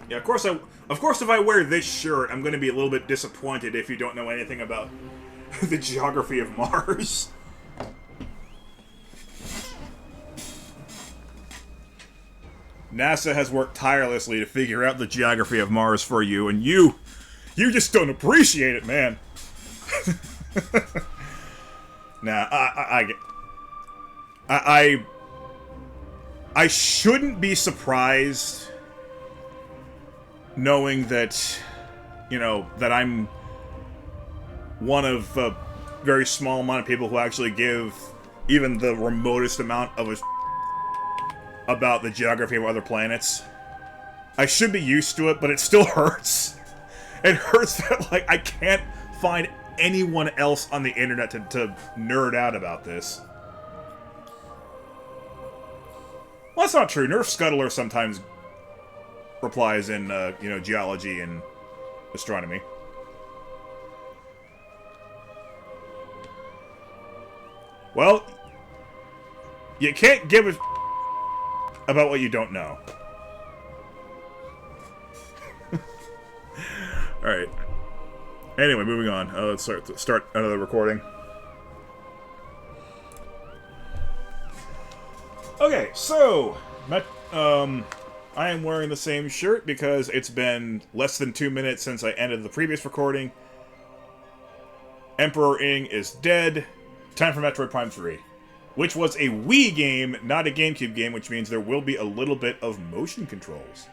Yeah, of course, if I wear this shirt, I'm going to be a little bit disappointed if you don't know anything about the geography of Mars. NASA has worked tirelessly to figure out the geography of Mars for you, and you just don't appreciate it, man. Nah, I I shouldn't be surprised knowing that, you know, that I'm one of a very small amount of people who actually give even the remotest amount of a about the geography of other planets. I should be used to it, but it still hurts. It hurts that, like, I can't find anyone else on the internet to nerd out about this. Well, that's not true. Nerf Scuttler sometimes replies in, you know, geology and astronomy. Well, you can't give a about what you don't know. Alright. Anyway, moving on. Let's start another recording. Okay, so I am wearing the same shirt because it's been less than 2 minutes since I ended the previous recording. Emperor Ing is dead. Time for Metroid Prime 3. Which was a Wii game, not a GameCube game, which means there will be a little bit of motion controls.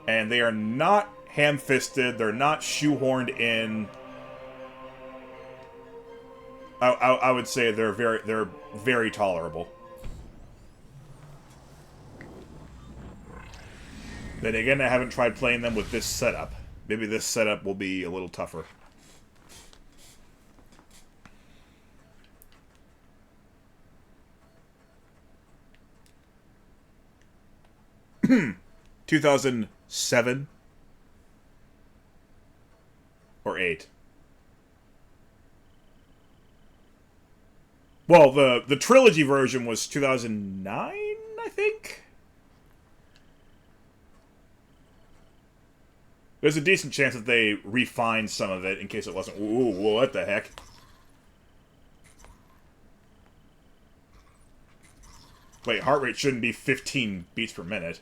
And they are not ham-fisted, they're not shoehorned in. I would say they're very tolerable. Then again, I haven't tried playing them with this setup. Maybe this setup will be a little tougher. Hmm. 2007 or 8. Well, the trilogy version was 2009, I think. There's a decent chance that they refined some of it in case it wasn't. Ooh, what the heck? Wait, heart rate shouldn't be 15 beats per minute.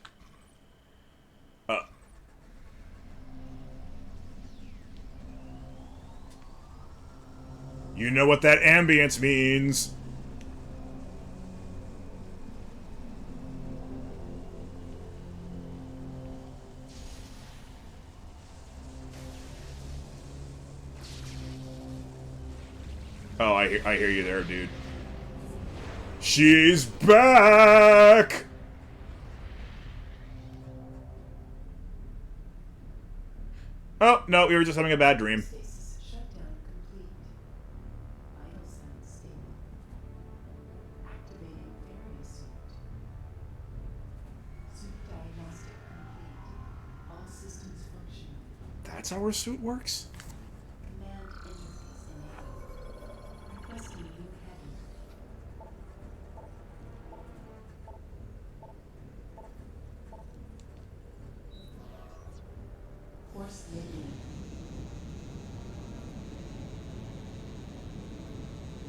You know what that ambience means. Oh, I hear you there, dude. She's back! Oh, no, we were just having a bad dream. That's how our suit works?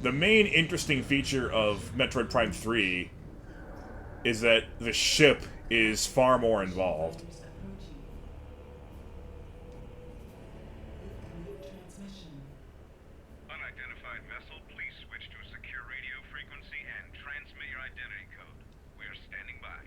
The main interesting feature of Metroid Prime 3 is that the ship is far more involved. Unidentified vessel, please switch to a secure radio frequency and transmit your identity code. We are standing by.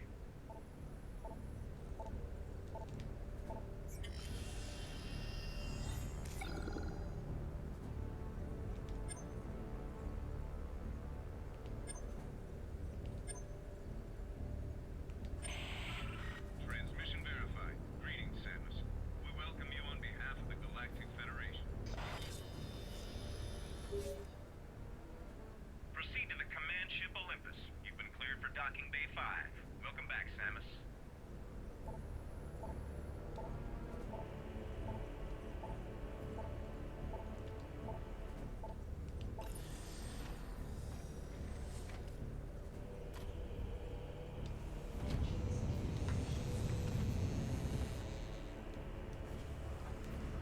Transmission verified. Greetings, Samus. We welcome you on behalf of the Galactic Federation. Proceed to the command ship Olympus. You've been cleared for docking bay 5. Welcome back, Samus.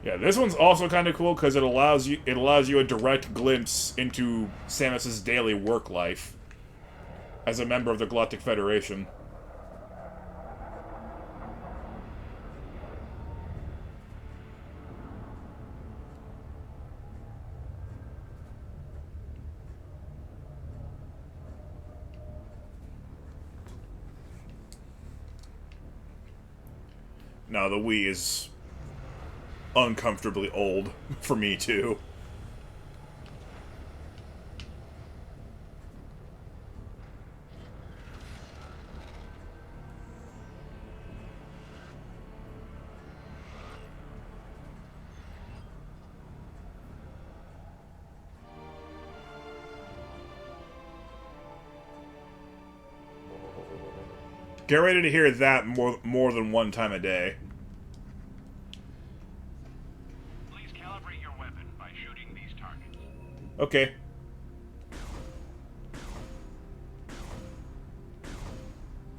Yeah, this one's also kind of cool because it allows you a direct glimpse into Samus's daily work life as a member of the Galactic Federation. Now, the Wii is uncomfortably old for me, too. Get ready to hear that more than one time a day. Please calibrate your weapon by shooting these targets. Okay.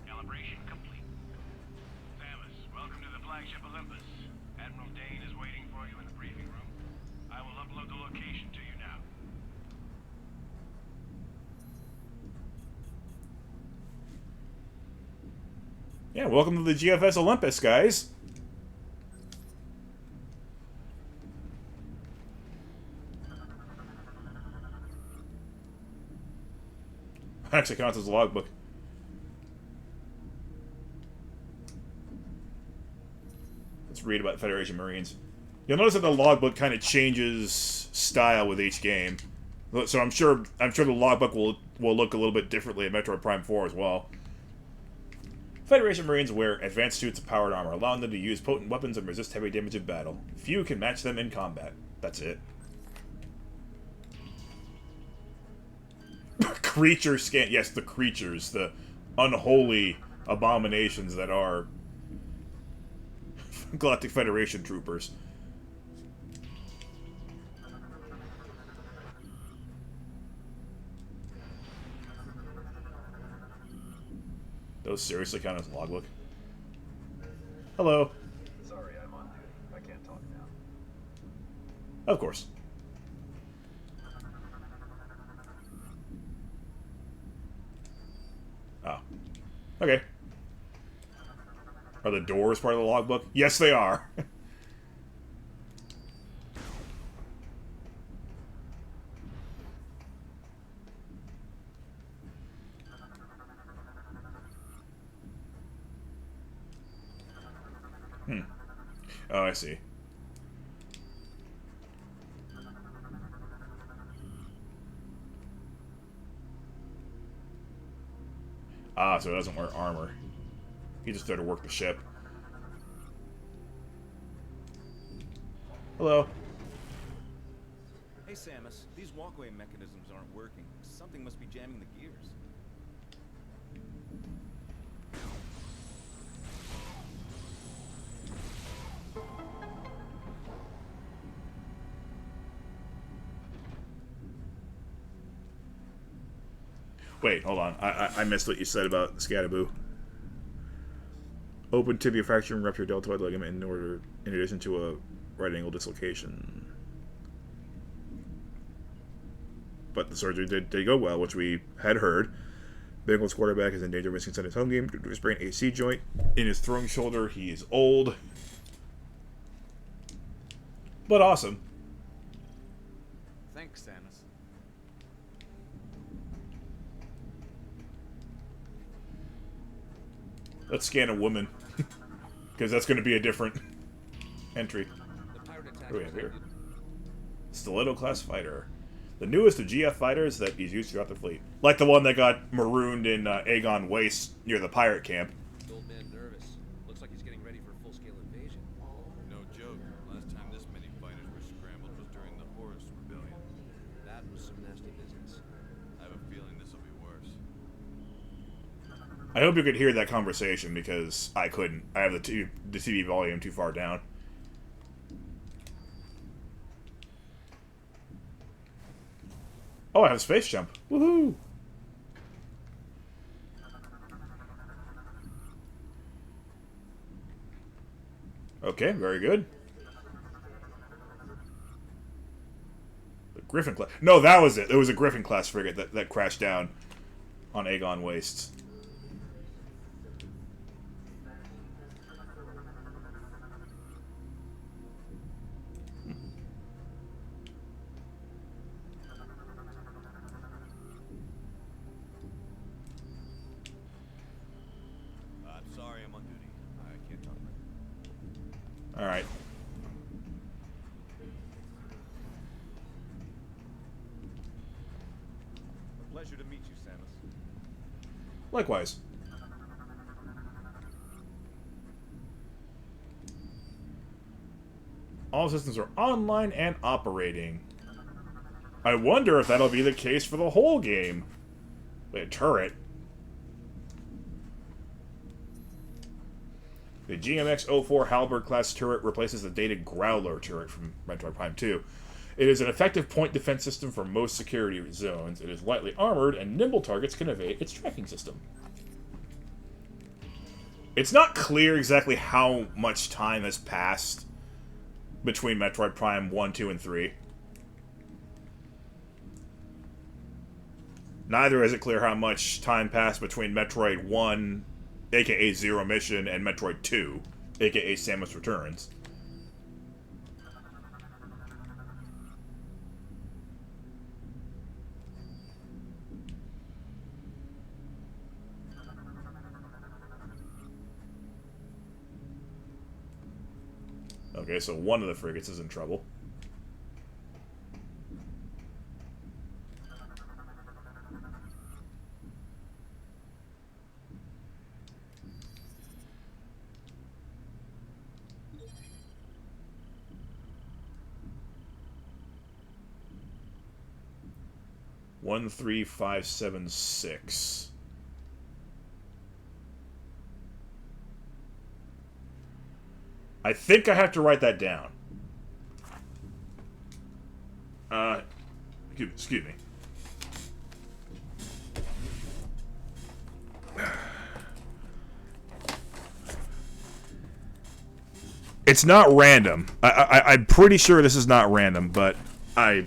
Calibration complete. Samus, welcome to the flagship Olympus. Admiral Dane is waiting for you in the briefing room. I will upload the location to you now. Yeah, welcome to the GFS Olympus, guys. Actually counts as a logbook. Let's read about Federation Marines. You'll notice that the logbook kind of changes style with each game. So I'm sure the logbook will look a little bit differently in Metroid Prime 4 as well. Federation Marines wear advanced suits of powered armor, allowing them to use potent weapons and resist heavy damage in battle. Few can match them in combat. That's it. Creature scan. Yes, the creatures. The unholy abominations that are Galactic Federation troopers. Those seriously count as a logbook? Hello. Sorry, I'm on duty. I can't talk now. Of course. Oh. Okay. Are the doors part of the logbook? Yes, they are. Oh, I see. Ah, so it doesn't wear armor. He just there to work the ship. Hello. Hey Samus, these walkway mechanisms aren't working. Something must be jamming the gears. Wait, hold on. I missed what you said about Scattaboo. Open tibia fracture and rupture deltoid ligament in addition to a right angle dislocation. But the surgery did go well, which we had heard. Bengals quarterback is in danger of missing Sunday's home game due to a sprained AC joint in his throwing shoulder. He is old, but awesome. Thanks, Samus. Let's scan a woman, because that's going to be a different entry. The pirate attack What do we have was here? ended. Stiletto class fighter. The newest of GF fighters that is used throughout the fleet. Like the one that got marooned in Aegon Waste near the pirate camp. The old man nervous. Looks like he's getting ready for a full-scale invasion. No joke. Last time this many fighters were scrambled was during the Horus Rebellion. That was some nasty business. I have a feeling this will be worse. I hope you could hear that conversation because I couldn't. I have the TV volume too far down. Oh, I have a space jump. Woohoo! Okay, very good. Griffin class. No, that was it. It was a Griffin class frigate that crashed down on Aegon Wastes. I'm sorry, I'm on duty. I can't talk. Alright. Pleasure to meet you, Samus. Likewise. All systems are online and operating. I wonder if that'll be the case for the whole game. Wait, a turret. The GMX-04 Halberd class turret replaces the dated Growler turret from Metroid Prime 2. It is an effective point defense system for most security zones. It is lightly armored, and nimble targets can evade its tracking system. It's not clear exactly how much time has passed between Metroid Prime 1, 2, and 3. Neither is it clear how much time passed between Metroid 1, aka Zero Mission, and Metroid 2, aka Samus Returns. Okay, so one of the frigates is in trouble. One, 3, 5, 7, 6. I think I have to write that down. Excuse me. It's not random. I'm pretty sure this is not random, but I...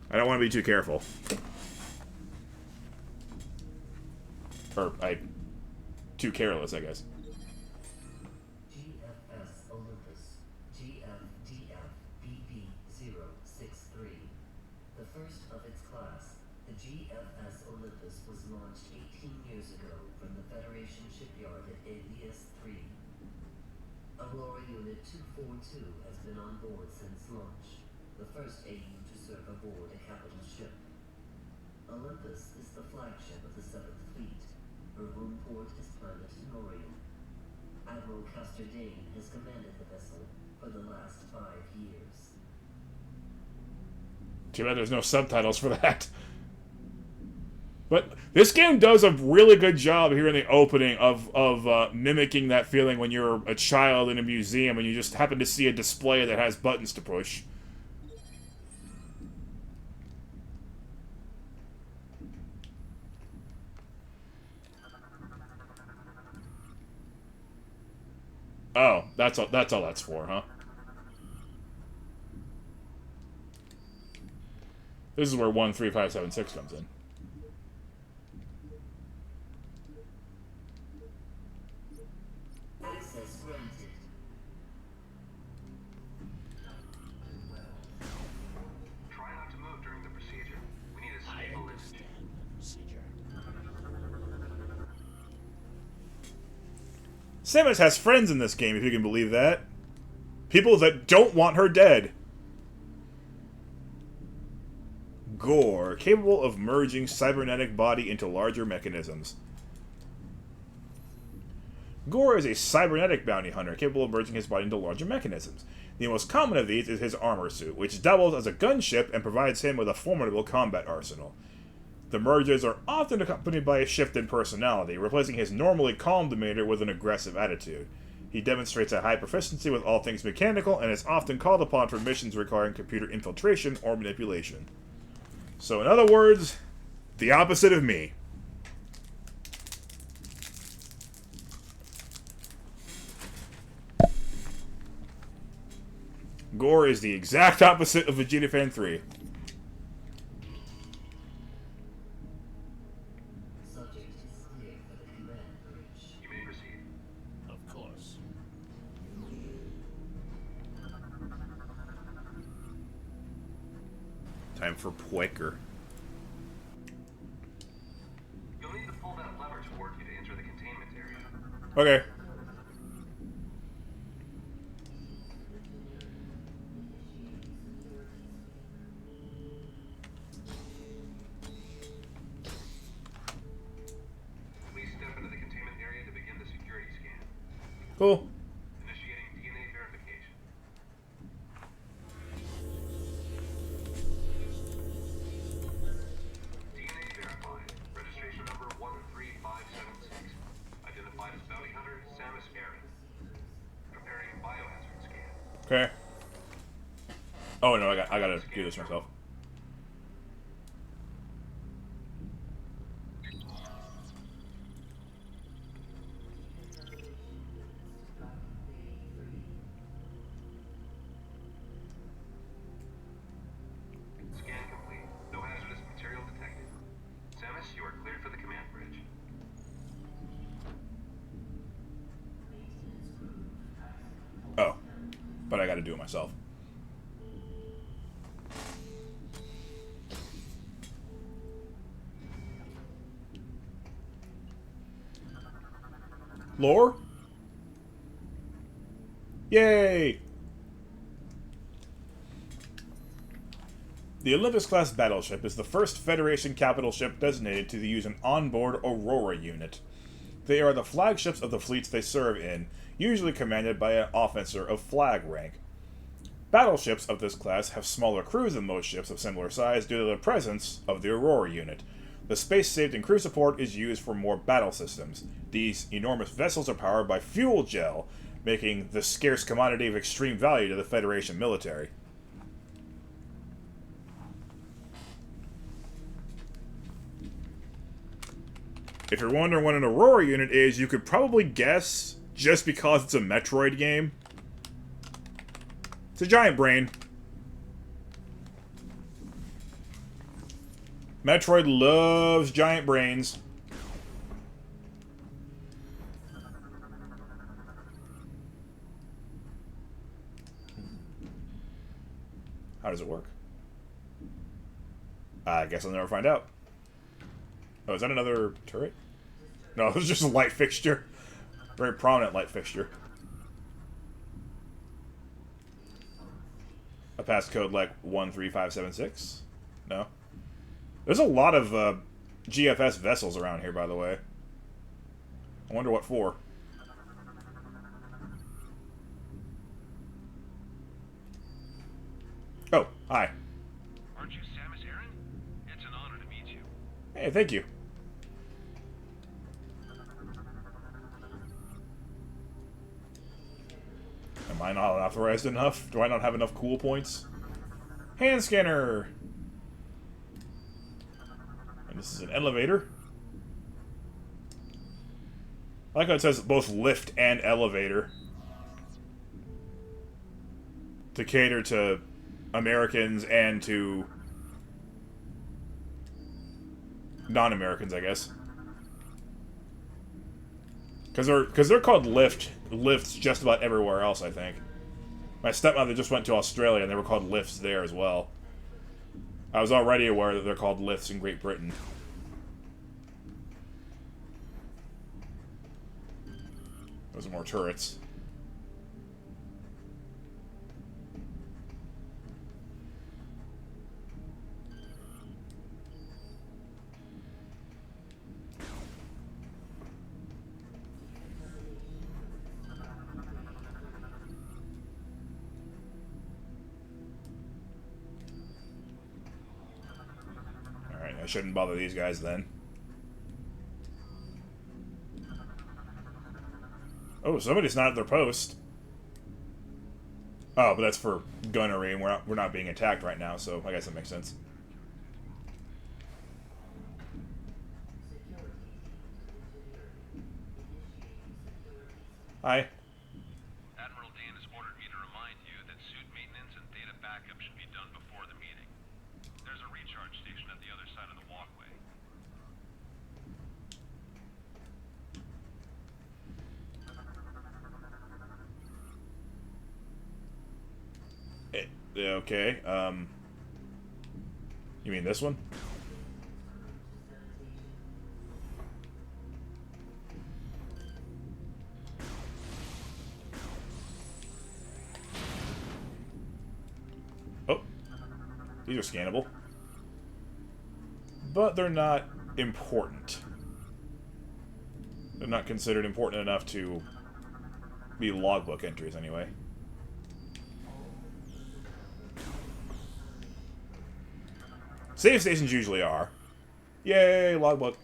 I don't want to be too careful. Or, too careless, I guess. GFS Olympus, GFDF-BB-063. The first of its class, the GFS Olympus was launched 18 years ago from the Federation shipyard at Alias 3. Aurora Unit 242 has been on board since launch, the first AU to serve aboard a capital ship. Olympus is the flagship of the 7th Fleet. Her home port is planet Norion. Admiral Castor Dane has commanded the vessel for the last 5 years. Too bad there's no subtitles for that. But this game does a really good job here in the opening of mimicking that feeling when you're a child in a museum and you just happen to see a display that has buttons to push. Oh, that's all that's for, huh? This is where 13576 comes in. Access granted. Try not to move during the procedure. We need a stable list. Samus has friends in this game, if you can believe that. People that don't want her dead. Gore, capable of merging cybernetic body into larger mechanisms. Gore is a cybernetic bounty hunter, capable of merging his body into larger mechanisms. The most common of these is his armor suit, which doubles as a gunship and provides him with a formidable combat arsenal. The mergers are often accompanied by a shift in personality, replacing his normally calm demeanor with an aggressive attitude. He demonstrates a high proficiency with all things mechanical and is often called upon for missions requiring computer infiltration or manipulation. So in other words, the opposite of me. Gore is the exact opposite of Vegeta Fan 3. Subject is clear for the command bridge. You may proceed. Of course. Time for Poiker. You'll need to pull that lever toward you to enter the containment area. Okay. Please step into the containment area to begin the security scan. Cool. Initiating DNA verification. DNA verified. Registration number 13576. Identified as bounty hunter Samus Aran. Preparing biohazard scan. Okay. Oh no, I gotta do this myself. Scan complete. No hazardous material detected. Samus, you are cleared for the command bridge. Oh. But I gotta do it myself. Lore? Yay! The Olympus-class battleship is the first Federation capital ship designated to use an onboard Aurora unit. They are the flagships of the fleets they serve in, usually commanded by an officer of flag rank. Battleships of this class have smaller crews than most ships of similar size due to the presence of the Aurora unit. The space saved in crew support is used for more battle systems. These enormous vessels are powered by fuel gel, making the scarce commodity of extreme value to the Federation military. If you're wondering what an Aurora unit is, you could probably guess just because it's a Metroid game. It's a giant brain. Metroid loves giant brains. How does it work? I guess I'll never find out. Oh, is that another turret? No, it was just a light fixture. Very prominent light fixture. A passcode like 13576? No? There's a lot of GFS vessels around here, by the way. I wonder what for. Oh, hi. Aren't you Samus Aran? It's an honor to meet you. Hey, thank you. Am I not authorized enough? Do I not have enough cool points? Hand scanner! And this is an elevator. I like how it says both lift and elevator. To cater to Americans and to non-Americans, I guess. Because they're called lifts just about everywhere else, I think. My stepmother just went to Australia and they were called lifts there as well. I was already aware that they're called lifts in Great Britain. Those are more turrets. Alright, I shouldn't bother these guys then. Oh, somebody's not at their post. Oh, but that's for gunnery, and we're not being attacked right now, so I guess that makes sense. Hi. Admiral Dane has ordered me to remind you that suit maintenance and data backup should be done before the meeting. There's a recharge station at the other side of the walkway. Okay, you mean this one? Oh, these are scannable. But they're not important. They're not considered important enough to be logbook entries, anyway. Save stations usually are. Yay, logbook.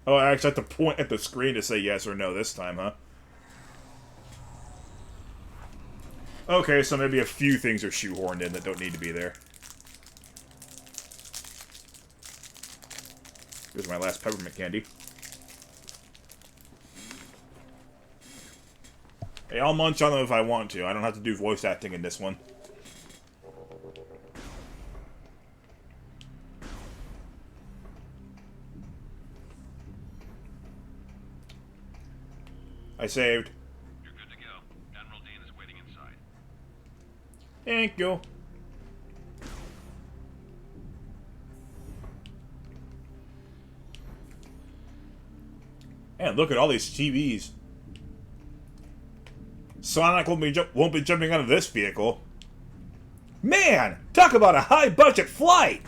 Oh, I actually have to point at the screen to say yes or no this time, huh? Okay, so maybe a few things are shoehorned in that don't need to be there. Here's my last peppermint candy. Hey, I'll munch on them if I want to. I don't have to do voice acting in this one. I saved. You're good to go. Admiral Dane is waiting inside. Thank you. And look at all these TVs. Sonic won't be jumping out of this vehicle. Man! Talk about a high-budget flight!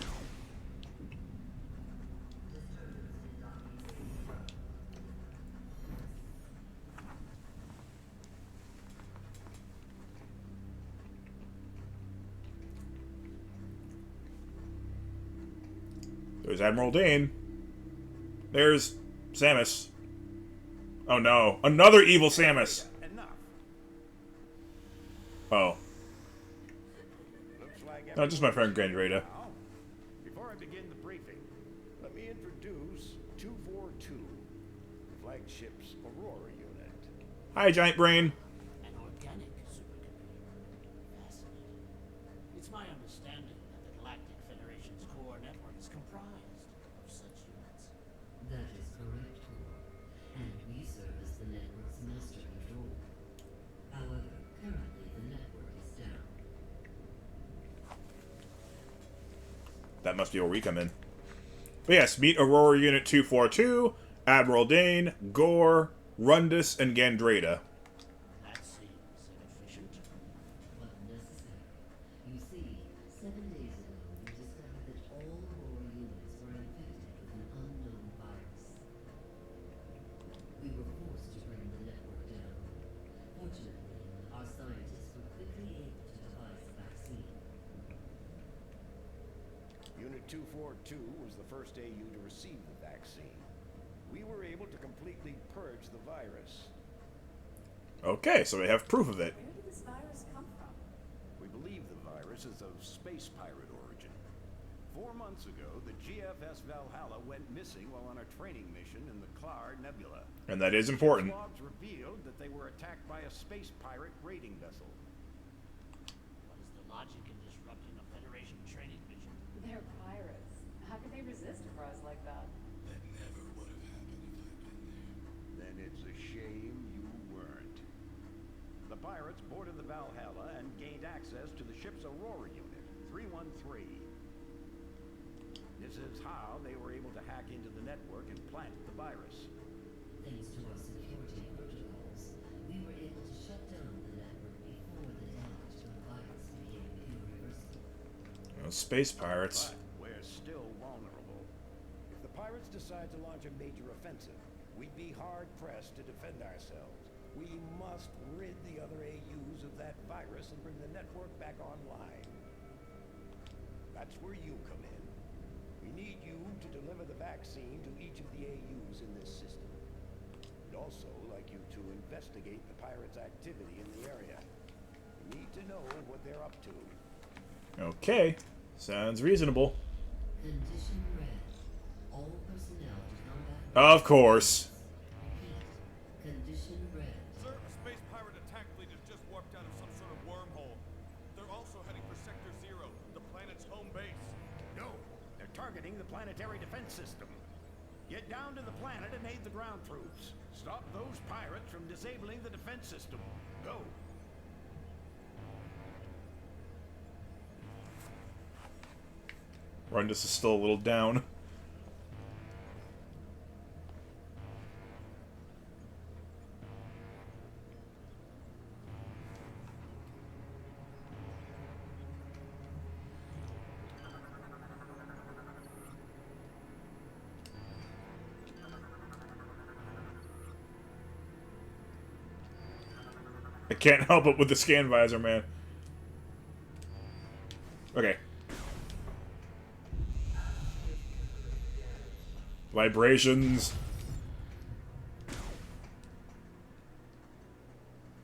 There's Admiral Dane. There's Samus. Oh no. Another evil Samus! Oh. No, just my friend Grandrada. Before I begin the briefing, let me introduce 242, the flagship's Aurora unit. Hi, Giant Brain. An organic supercomputer. Fascinating. It's my understanding that the Galactic Federation's core network is comprised of such units. That is correct, Tor. And we serve as the network's master controller. However, currently the network is down. That must be where we come in. But yes, meet Aurora Unit 242, Admiral Dane, Gore, Rundus, and Gandrada. That seems inefficient. But necessary. You see, 7 days ago we discovered that all Aurora units were infected with an unknown virus. We were forced to bring the network down. Fortunately, our scientists were quickly able to devise a vaccine. Unit 242 was the first AU to receive the vaccine. We were able to completely purge the virus. Okay, so we have proof of it. Where did this virus come from? We believe the virus is of space pirate origin. 4 months ago, the GFS Valhalla went missing while on a training mission in the Clar Nebula. And that is important. Logs revealed that they were attacked by a space pirate raiding vessel. What is the logic in disrupting a Federation training mission? They're pirates. How could they resist a prize like that? That never would have happened if I'd been there. Then it's a shame you weren't. The pirates boarded the Valhalla and gained access to the ship's Aurora unit, 313. This is how they were able to hack into the network and plant the virus. Thanks to our security protocols, we were able to shut down the network before the damage to the virus became irreversible. Space pirates. But we're still vulnerable. If the pirates decide to launch a major offensive, we'd be hard-pressed to defend ourselves. We must rid the other AUs of that virus and bring the network back online. That's where you come in. We We need you to deliver the vaccine to each of the AUs in this system. We'd also like you to investigate the pirates' activity in the area. We need to know what they're up to. Okay. Sounds reasonable. Condition red. All personnel to combat. Of course. Repeat. Condition red. Sir, a space pirate attack fleet has just warped out of some sort of wormhole. They're also heading for Sector 0, the planet's home base. No, they're targeting the planetary defense system. Get down to the planet and aid the ground troops. Stop those pirates from disabling the defense system. Go. Rundus is still a little down. I can't help it with the scan visor, man. Okay. Vibrations.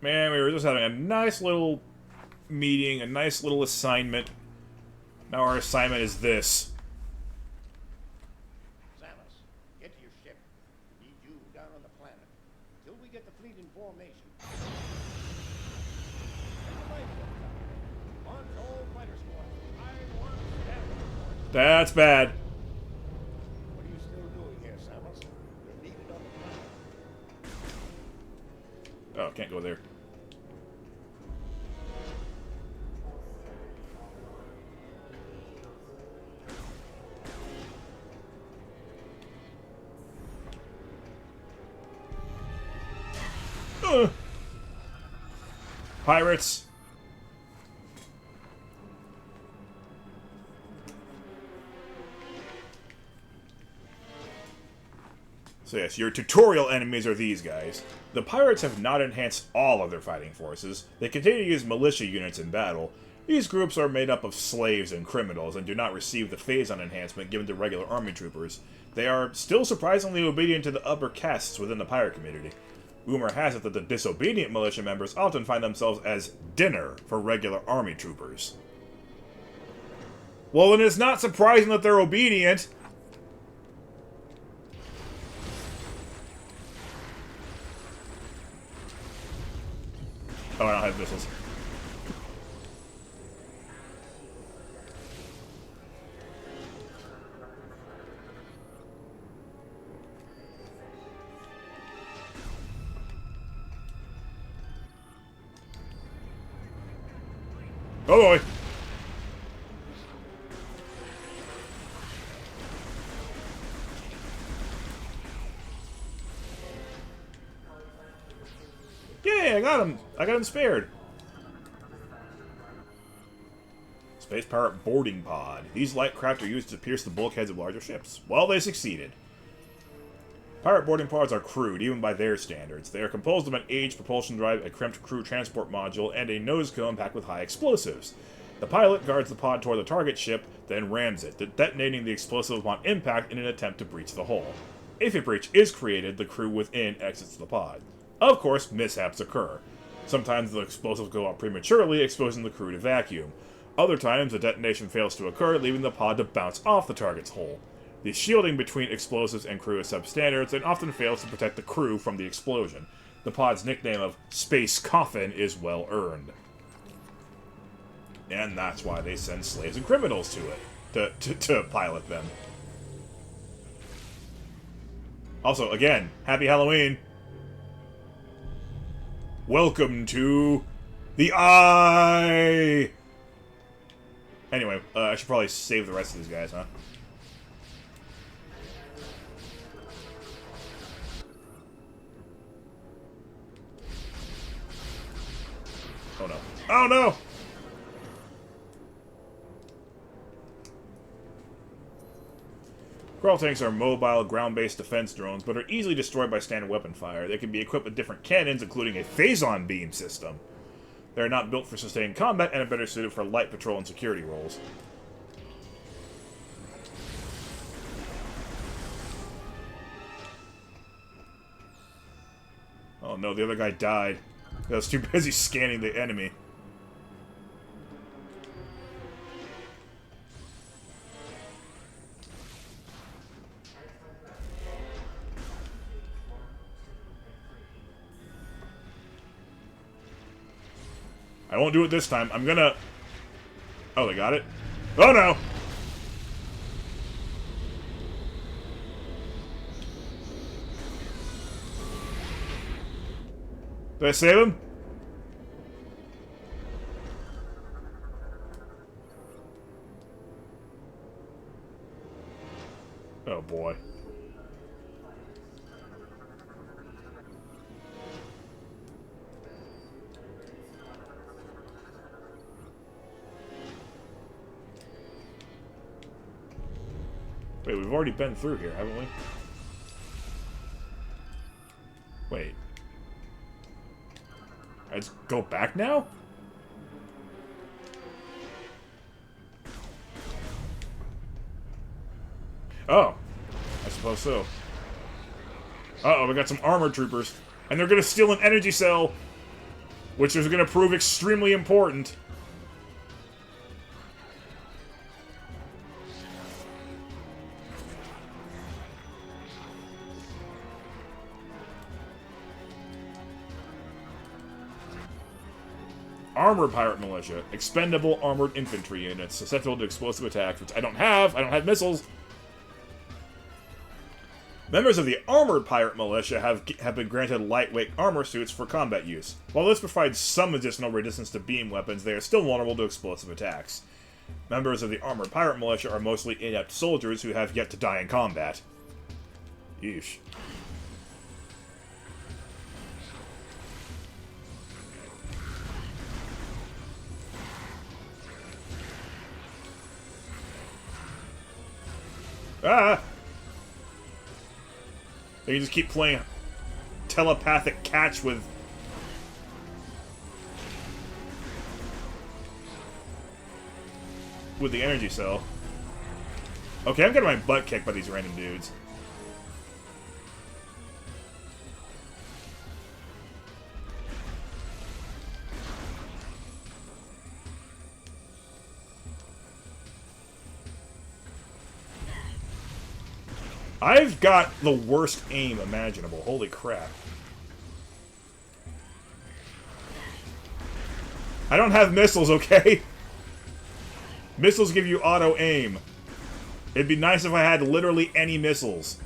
Man, we were just having a nice little meeting, a nice little assignment. Now our assignment is this. Samus, get to your ship. We need you down on the planet. Till we get the fleet in formation. Launch all fighter squads. I want damage. That's bad. What are you still doing here, Samus? You're needed on the planet. Oh, can't go there. Pirates. So yes, your tutorial enemies are these guys. The pirates have not enhanced all of their fighting forces. They continue to use militia units in battle. These groups are made up of slaves and criminals and do not receive the phase-on enhancement given to regular army troopers. They are still surprisingly obedient to the upper castes within the pirate community. Rumor has it that the disobedient militia members often find themselves as dinner for regular army troopers. Well, then it's not surprising that they're obedient. Oh, I don't have missiles. Oh boy! Yay, I got him! I got him spared! Space Pirate Boarding Pod. These light craft are used to pierce the bulkheads of larger ships. Well, they succeeded. Pirate boarding pods are crude, even by their standards. They are composed of an aged propulsion drive, a crimped crew transport module, and a nose cone packed with high explosives. The pilot guards the pod toward the target ship, then rams it, detonating the explosive upon impact in an attempt to breach the hull. If a breach is created, the crew within exits the pod. Of course, mishaps occur. Sometimes the explosives go off prematurely, exposing the crew to vacuum. Other times, the detonation fails to occur, leaving the pod to bounce off the target's hull. The shielding between explosives and crew is substandard and often fails to protect the crew from the explosion. The pod's nickname of Space Coffin is well earned. And that's why they send slaves and criminals to it, to pilot them. Also, again, happy Halloween! Welcome to the Eye! Anyway, I should probably save the rest of these guys, huh? Oh no. Oh no! Crawl tanks are mobile, ground-based defense drones, but are easily destroyed by standard weapon fire. They can be equipped with different cannons, including a phase-on beam system. They are not built for sustained combat and are better suited for light patrol and security roles. Oh no, the other guy died. I was too busy scanning the enemy. I won't do it this time. I'm gonna... Oh, they got it? Oh no! Did I save him? Oh boy. Wait, we've already been through here, haven't we? Wait. Let's go back now? Oh. I suppose so. Uh-oh, we got some armored troopers. And they're gonna steal an energy cell! Which is gonna prove extremely important. Armored Pirate Militia. Expendable armored infantry units. Susceptible to explosive attacks, which I don't have. I don't have missiles. Members of the Armored Pirate Militia have been granted lightweight armor suits for combat use. While this provides some additional resistance to beam weapons, they are still vulnerable to explosive attacks. Members of the Armored Pirate Militia are mostly inept soldiers who have yet to die in combat. Yeesh. Ah! They can just keep playing telepathic catch with... the energy cell. Okay, I'm getting my butt kicked by these random dudes. I've got the worst aim imaginable. Holy crap. I don't have missiles, okay? Missiles give you auto-aim. It'd be nice if I had literally any missiles.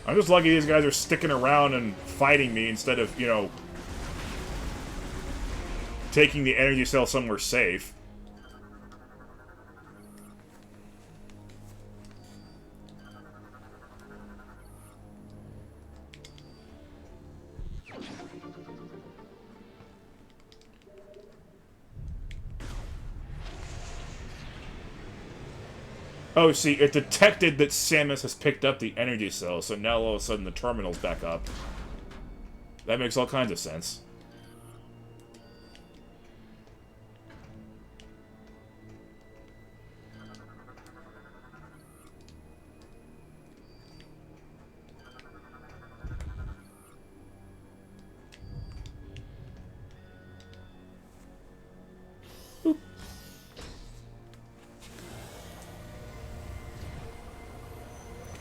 I'm just lucky these guys are sticking around and fighting me instead of, you know... taking the energy cell somewhere safe. Oh, see, it detected that Samus has picked up the energy cell, so now all of a sudden the terminal's back up. That makes all kinds of sense.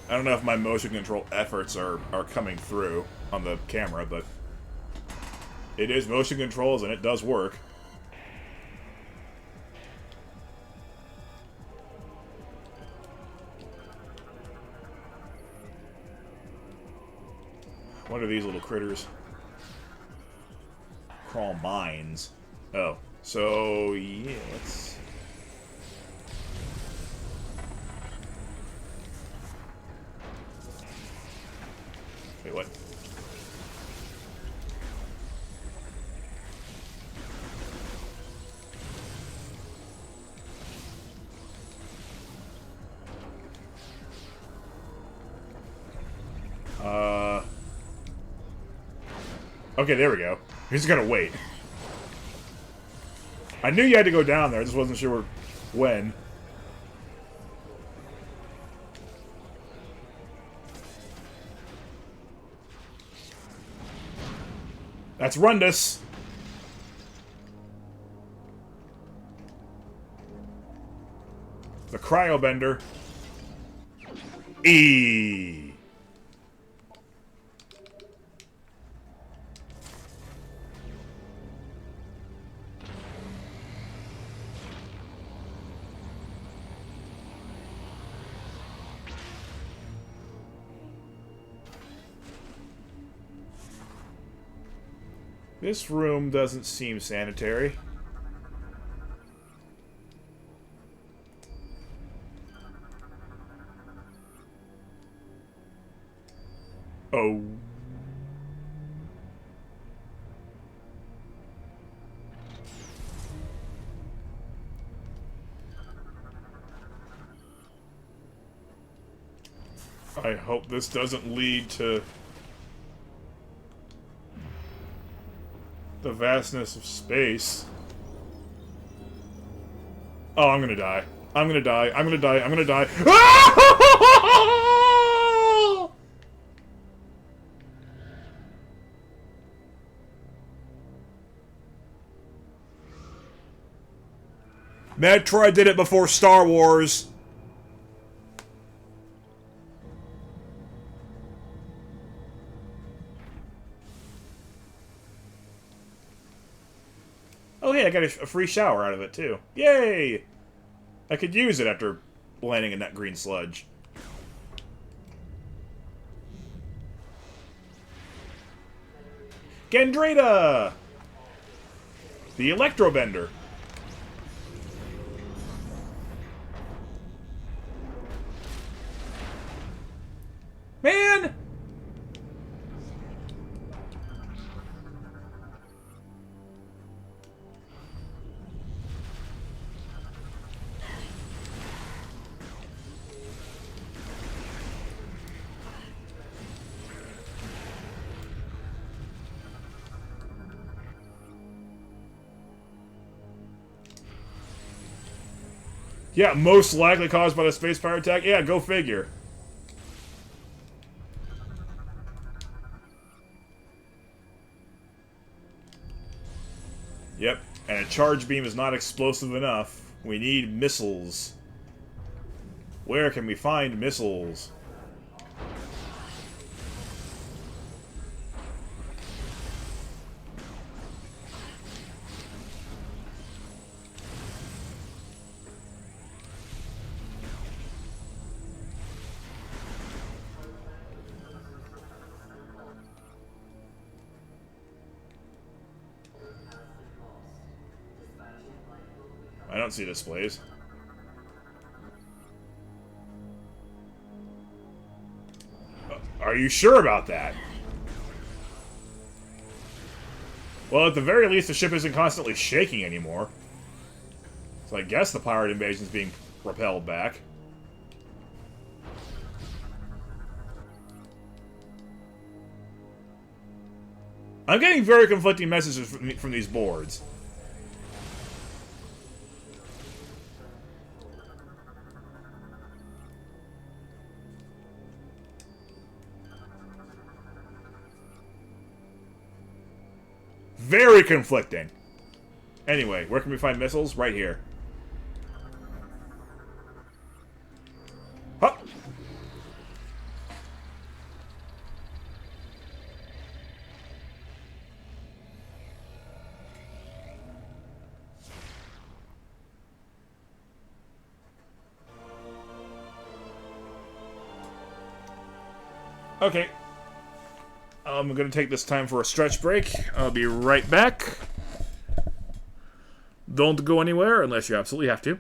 I don't know if my motion control efforts are coming through on the camera, but it is motion controls and it does work. What are these little critters? Crawl mines. Oh, so yeah, let's... Wait, what? Okay, there we go. He's just gonna wait. I knew you had to go down there, I just wasn't sure when. That's Rundus. The Cryobender. E. This room doesn't seem sanitary. Oh. I hope this doesn't lead to the vastness of space. Oh, I'm gonna die. I'm gonna die. I'm gonna die. I'm gonna die. Metroid did it before Star Wars. Oh, hey, I got a free shower out of it, too. Yay! I could use it after landing in that green sludge. Gendrata! The Electrobender. Man! Yeah, most likely caused by the space pirate attack. Yeah, go figure. Yep, and a charge beam is not explosive enough. We need missiles. Where can we find missiles? I don't see displays. Are you sure about that? Well, at the very least, the ship isn't constantly shaking anymore. So I guess the pirate invasion is being repelled back. I'm getting very conflicting messages from these boards. Very conflicting. Anyway, where can we find missiles? Right here. Huh. Okay. I'm going to take this time for a stretch break. I'll be right back. Don't go anywhere unless you absolutely have to.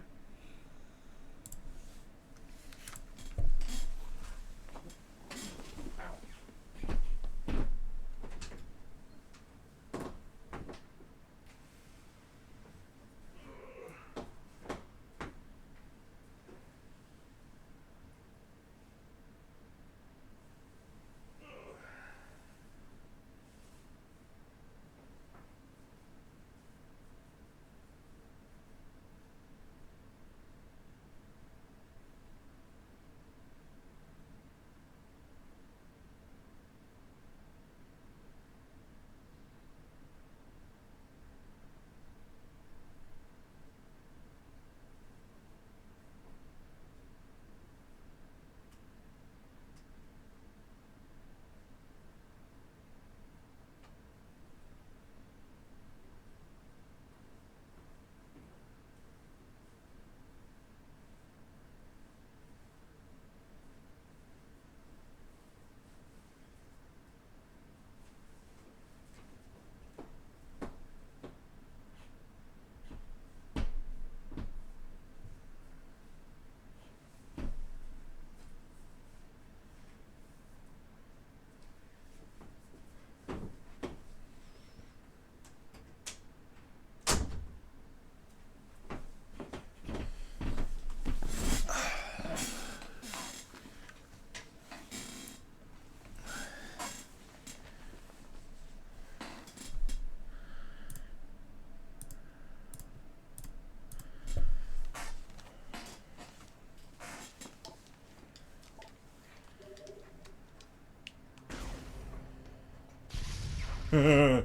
Okay,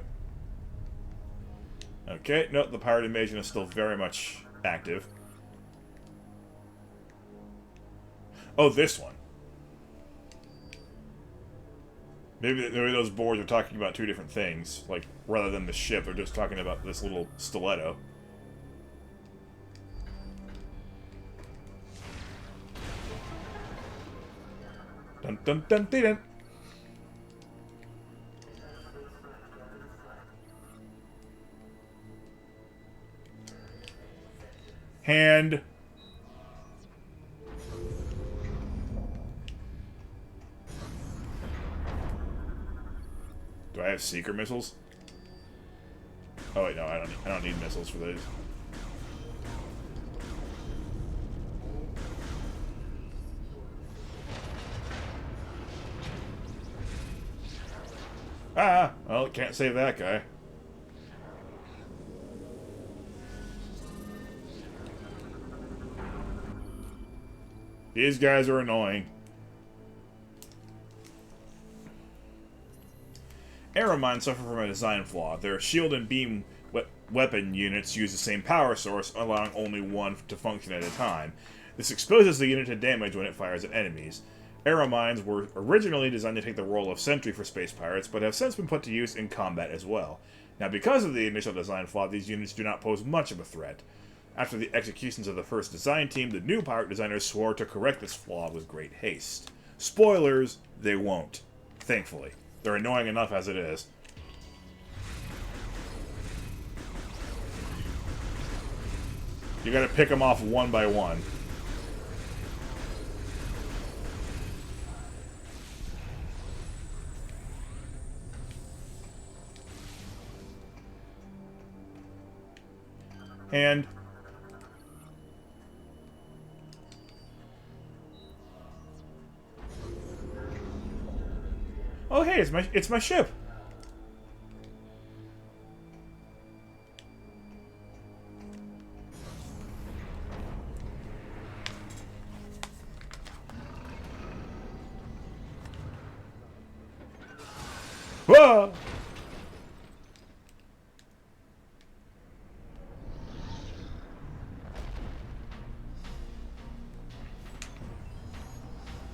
no, the pirate invasion is still very much active. Oh, this one. Maybe those boards are talking about two different things. Like, rather than the ship, they're just talking about this little stiletto. Dun dun dun dun dun. Hand. Do I have seeker missiles? Oh wait, no, I don't need missiles for these. Ah, well, can't save that guy. These guys are annoying. Arrow mines suffer from a design flaw. Their shield and beam weapon units use the same power source, allowing only one to function at a time. This exposes the unit to damage when it fires at enemies. Arrow mines were originally designed to take the role of sentry for space pirates, but have since been put to use in combat as well. Now, because of the initial design flaw, these units do not pose much of a threat. After the executions of the first design team, the new pirate designers swore to correct this flaw with great haste. Spoilers, they won't. Thankfully. They're annoying enough as it is. You gotta pick them off one by one. And oh hey, it's my ship. Whoa!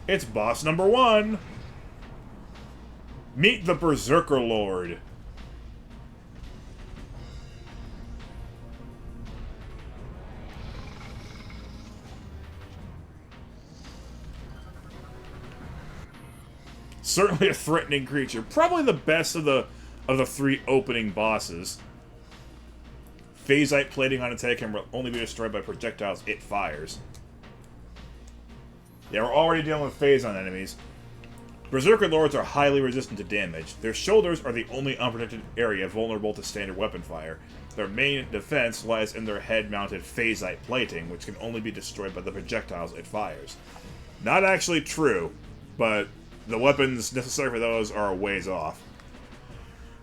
It's boss number 1. Meet the Berserker Lord. Certainly a threatening creature. Probably the best of the 3 opening bosses. Phasite plating on attack can only be destroyed by projectiles it fires. Yeah, we're already dealing with phase on enemies. Berserker Lords are highly resistant to damage. Their shoulders are the only unprotected area vulnerable to standard weapon fire. Their main defense lies in their head-mounted phasite plating, which can only be destroyed by the projectiles it fires. Not actually true, but the weapons necessary for those are a ways off.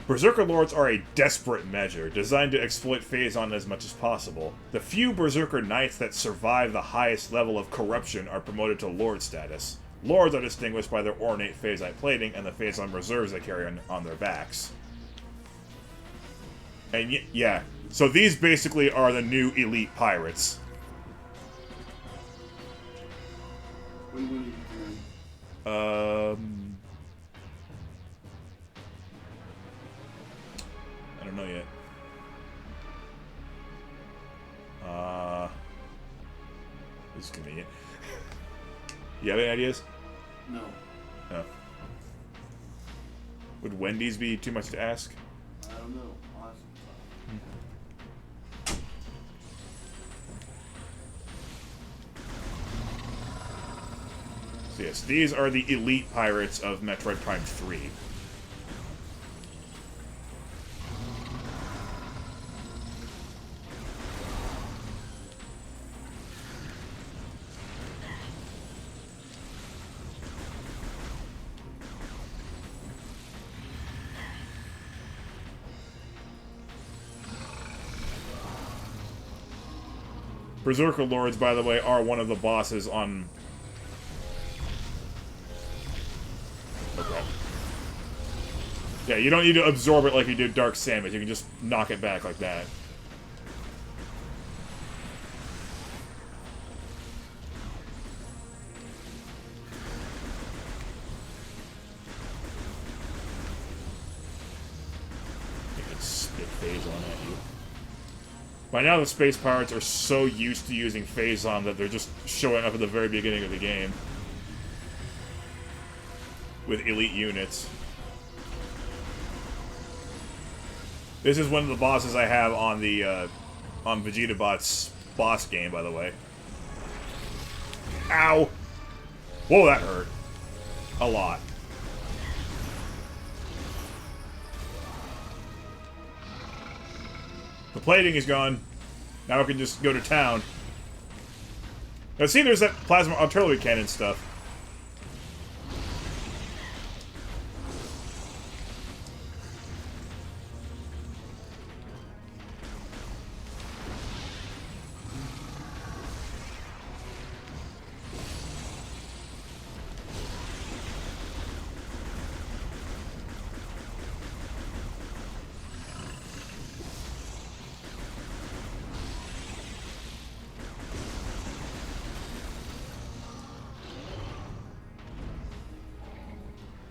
Berserker Lords are a desperate measure, designed to exploit Phazon as much as possible. The few Berserker Knights that survive the highest level of corruption are promoted to Lord status. Lords are distinguished by their ornate phasite plating and the Phazon reserves they carry on their backs. And yeah, so these basically are the new elite pirates. When will you be I don't know yet. This is convenient. You have any ideas? No. No. Would Wendy's be too much to ask? I don't know. I'll ask him. So yes, these are the elite pirates of Metroid Prime 3. Berserker Lords, by the way, are one of the bosses on... Okay. Yeah, you don't need to absorb it like you did Dark Samus. You can just knock it back like that. You can spit Phazon at you. By now, the Space Pirates are so used to using Phazon that they're just showing up at the very beginning of the game. With elite units. This is one of the bosses I have on the, on VegetaBot's boss game, by the way. Ow! Whoa, that hurt. A lot. The plating is gone. Now I can just go to town. Now see, there's that plasma artillery cannon stuff.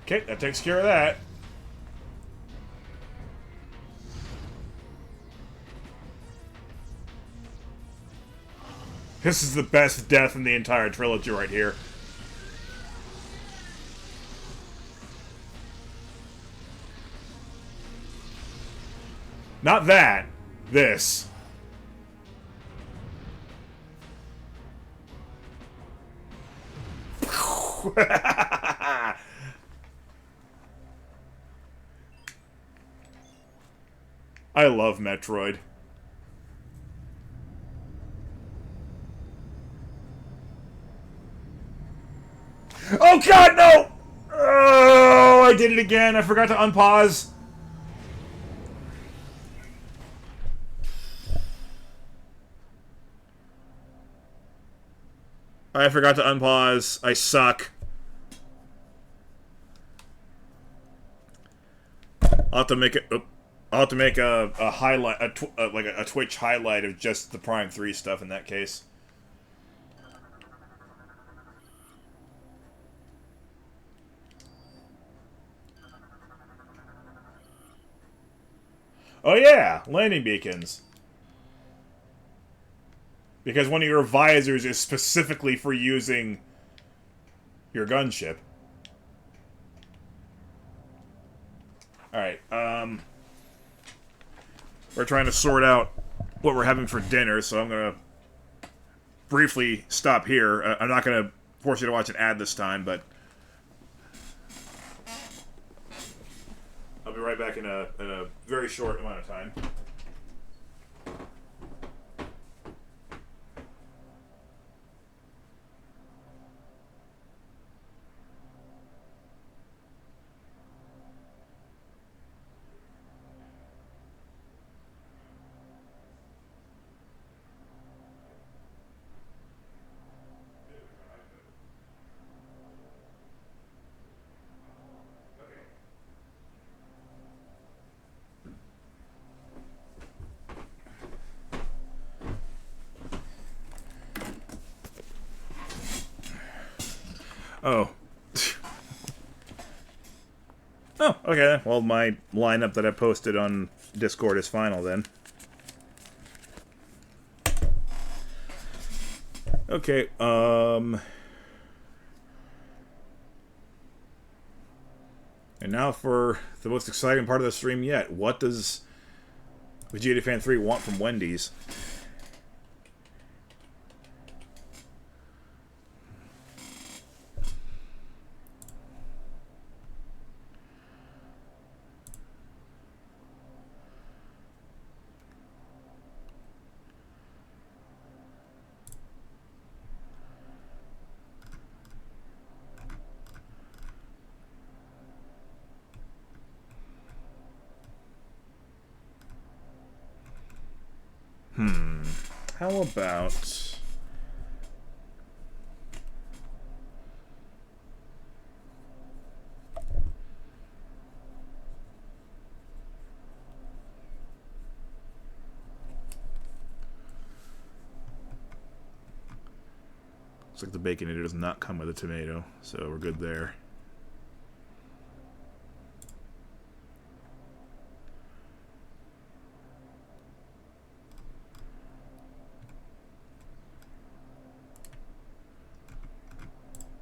Okay, that takes care of that. This is the best death in the entire trilogy right here. Not that. This. I love Metroid. Oh god, no! Oh, I did it again. I forgot to unpause. I forgot to unpause. I suck. I'll have to make it. I'll have to make a highlight, like a Twitch highlight of just the Prime 3 stuff in that case. Oh yeah, landing beacons. Because one of your visors is specifically for using your gunship. Alright, we're trying to sort out what we're having for dinner, so I'm gonna briefly stop here. I'm not gonna force you to watch an ad this time, but I'll be right back in a very short amount of time. Oh. Oh, okay. Well, my lineup that I posted on Discord is final then. Okay, and now for the most exciting part of the stream yet. What does Vegeta Fan 3 want from Wendy's? How about... Looks like the Baconator does not come with a tomato, so we're good there.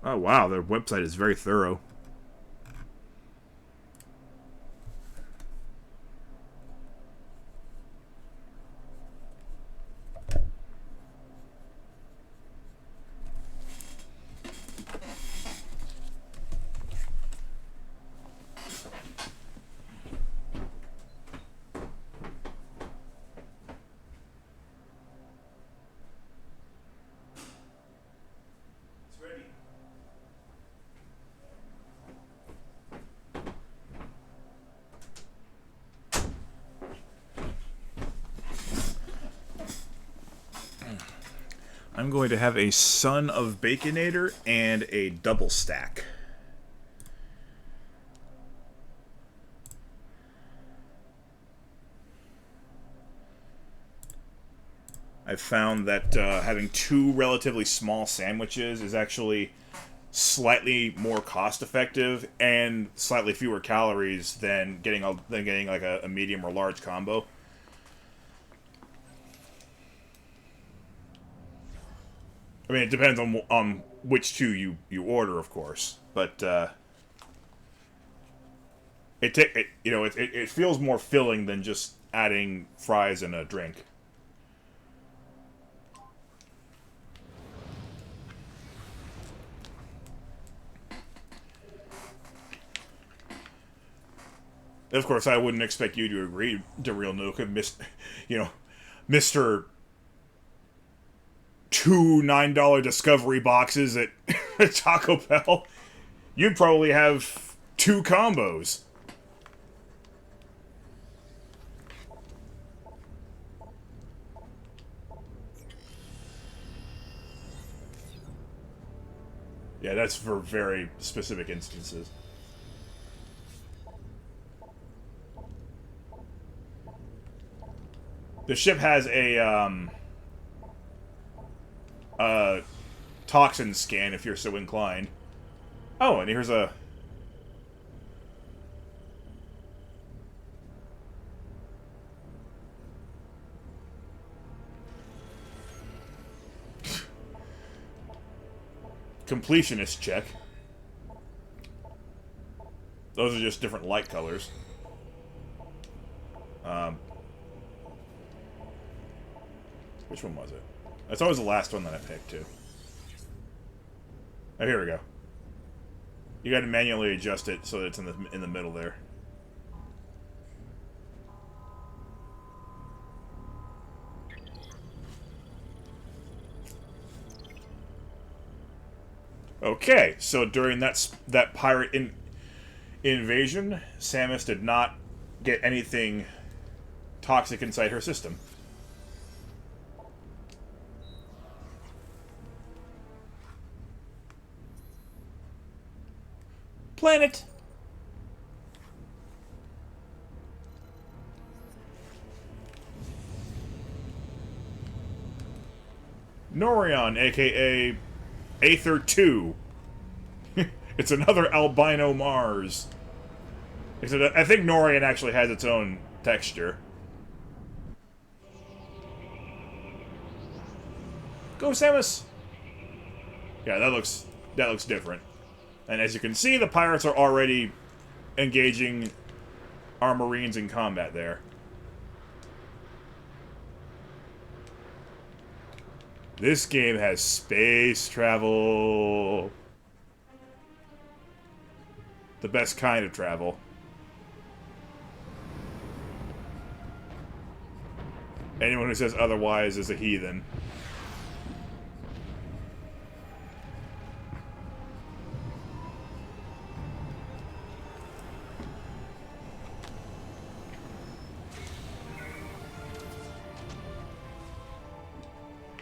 Oh wow, their website is very thorough. I'm going to have a Son of Baconator and a double stack. I've found that having two relatively small sandwiches is actually slightly more cost effective and slightly fewer calories than getting like a medium or large combo. I mean, it depends on which two you order, of course, but it feels more filling than just adding fries and a drink. Of course, I wouldn't expect you to agree to Real Nuke, Mr. Two $9 Discovery boxes at Taco Bell. You'd probably have two combos. Yeah, that's for very specific instances. The ship has a toxin scan if you're so inclined. Oh, and here's a... completionist check. Those are just different light colors. Which one was it? That's always the last one that I picked, too. Oh, here we go. You gotta manually adjust it so that it's in the middle there. Okay, so during that pirate invasion, Samus did not get anything toxic inside her system. Planet! Norion, aka Aether 2. It's another albino Mars. Except I think Norion actually has its own texture. Go, Samus! Yeah, that looks different. And as you can see, the pirates are already engaging our Marines in combat there. This game has space travel. The best kind of travel. Anyone who says otherwise is a heathen.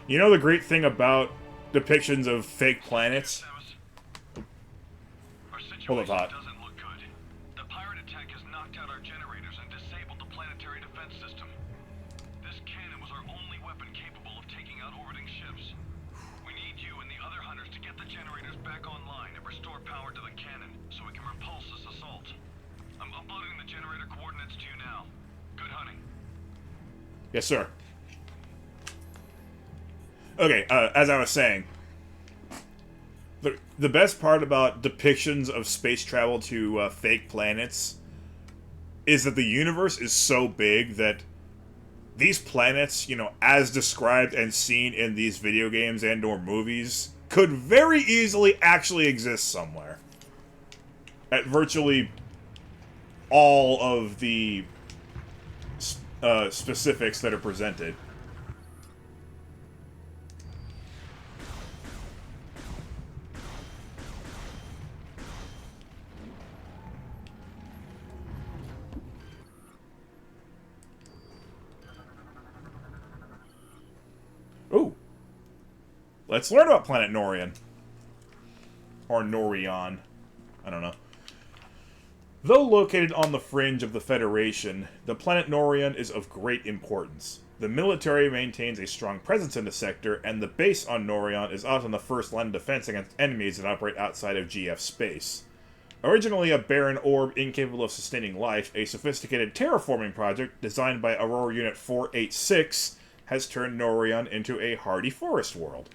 You know the great thing about depictions of fake planets? Hold up, Hot. Doesn't look good. The pirate attack has knocked out our generators and disabled the planetary defense system. This cannon was our only weapon capable of taking out orbiting ships. We need need you and the other hunters to get the generators back online and restore power to the cannon so we can repulse this assault. I'm uploading the generator coordinates to you now. Good hunting. Yes, sir. Okay, as I was saying, the best part about depictions of space travel to fake planets is that the universe is so big that these planets, you know, as described and seen in these video games and or movies, could very easily actually exist somewhere. At virtually all of the specifics that are presented. Ooh. Let's learn about planet Norion. Or Norion. I don't know. Though located on the fringe of the Federation, the planet Norion is of great importance. The military maintains a strong presence in the sector, and the base on Norion is often the first line of defense against enemies that operate outside of GF space. Originally a barren orb incapable of sustaining life, a sophisticated terraforming project designed by Aurora Unit 486 has turned Norion into a hardy forest world.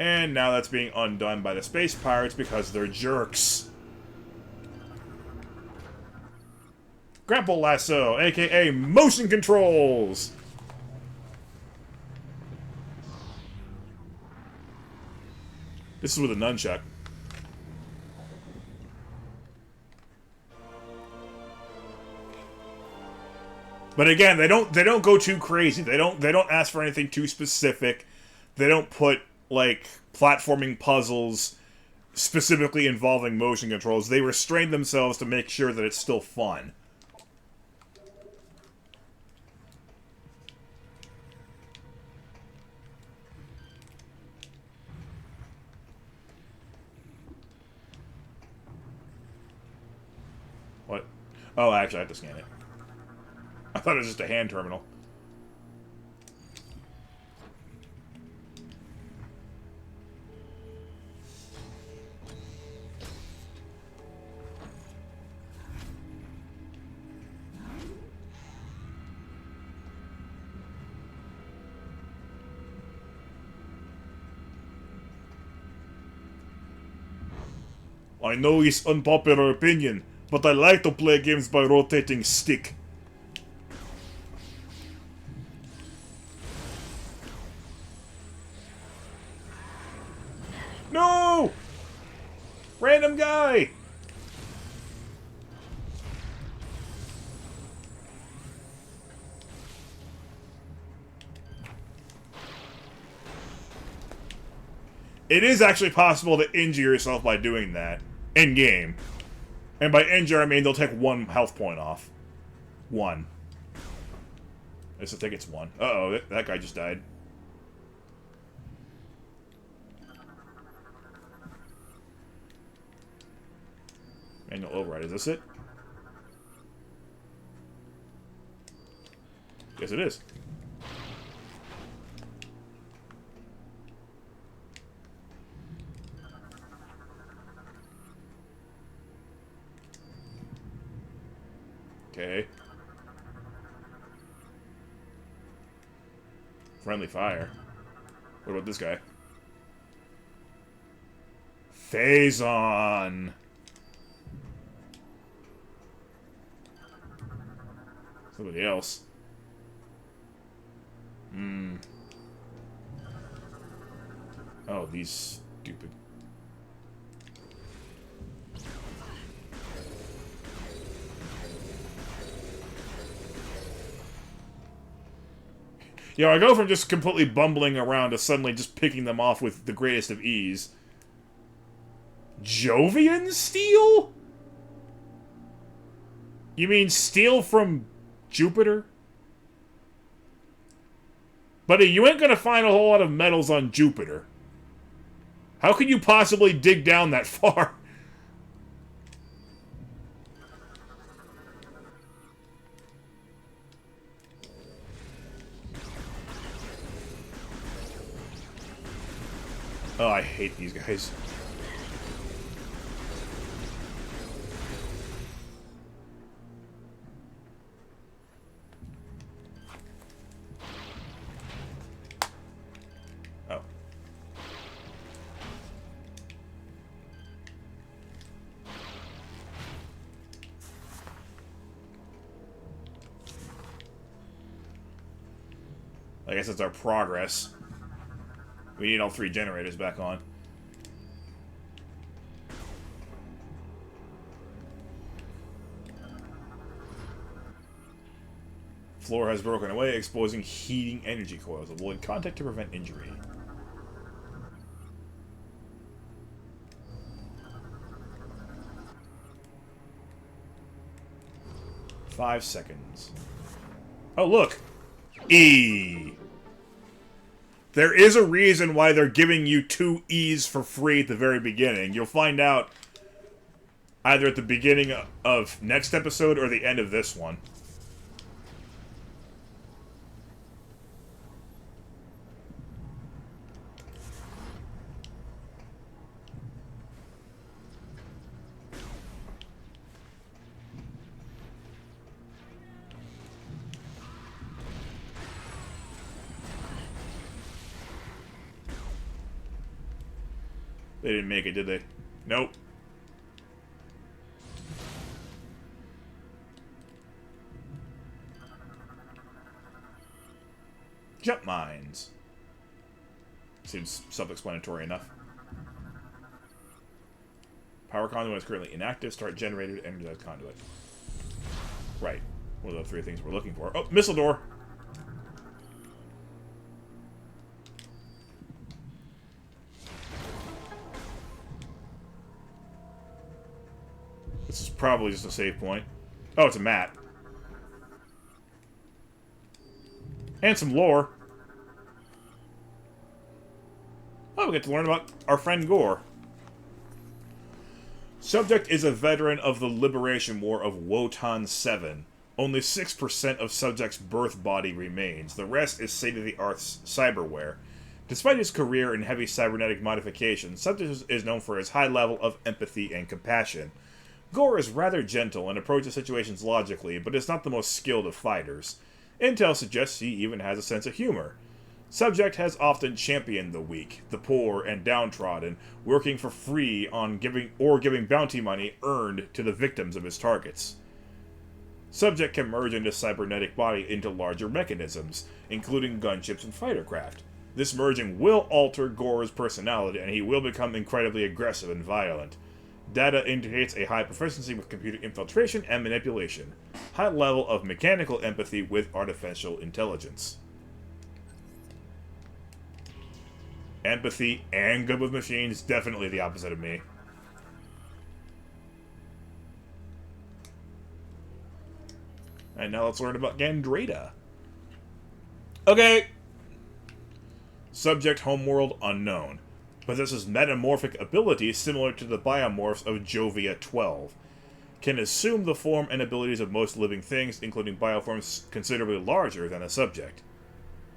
And now that's being undone by the space pirates because they're jerks. Grapple lasso, aka motion controls! This is with a nunchuck. But again, they don't go too crazy. They don't ask for anything too specific. They don't put like platforming puzzles specifically involving motion controls. They restrain themselves to make sure that it's still fun. What? Oh, actually, I have to scan it. I thought it was just a hand terminal. I know it's unpopular opinion, but I like to play games by rotating stick. No! Random guy! It is actually possible to injure yourself by doing that. In-game. And by injure, I mean they'll take 1 health point off. 1. I think it's 1. Uh-oh, that guy just died. Manual override, is this it? Yes, it is. Okay. Friendly fire. What about this guy? Phazon! Somebody else. Oh, these stupid. You know, I go from just completely bumbling around to suddenly just picking them off with the greatest of ease. Jovian steel? You mean steel from Jupiter? Buddy, you ain't gonna find a whole lot of metals on Jupiter. How could you possibly dig down that far? Oh, I hate these guys. Oh. I guess it's our progress. We need all 3 generators back on. Floor has broken away, exposing heating energy coils. Avoid contact to prevent injury. Five seconds. Oh, look! E! There is a reason why they're giving you 2 E's for free at the very beginning. You'll find out either at the beginning of next episode or the end of this one. They didn't make it, did they? Nope. Jump mines. Seems self-explanatory enough. Power conduit is currently inactive. Start generator to energize conduit. Right. One of the 3 things we're looking for. Oh, missile door! This is probably just a save point. Oh, it's a map. And some lore. Oh, we get to learn about our friend Gore. Subject is a veteran of the Liberation War of Wotan 7. Only 6% of Subject's birth body remains. The rest is state-of-the-art cyberware. Despite his career in heavy cybernetic modification, Subject is known for his high level of empathy and compassion. Gore is rather gentle and approaches situations logically, but is not the most skilled of fighters. Intel suggests he even has a sense of humor. Subject has often championed the weak, the poor, and downtrodden, working for free on giving bounty money earned to the victims of his targets. Subject can merge into cybernetic body into larger mechanisms, including gunships and fighter craft. This merging will alter Gore's personality, and he will become incredibly aggressive and violent. Data indicates a high proficiency with computer infiltration and manipulation. High level of mechanical empathy with artificial intelligence. Empathy and good with machines, definitely the opposite of me. And now let's learn about Gandrada. Okay. Subject homeworld unknown. Possesses metamorphic abilities similar to the biomorphs of Jovia 12. Can assume the form and abilities of most living things, including bioforms considerably larger than the subject.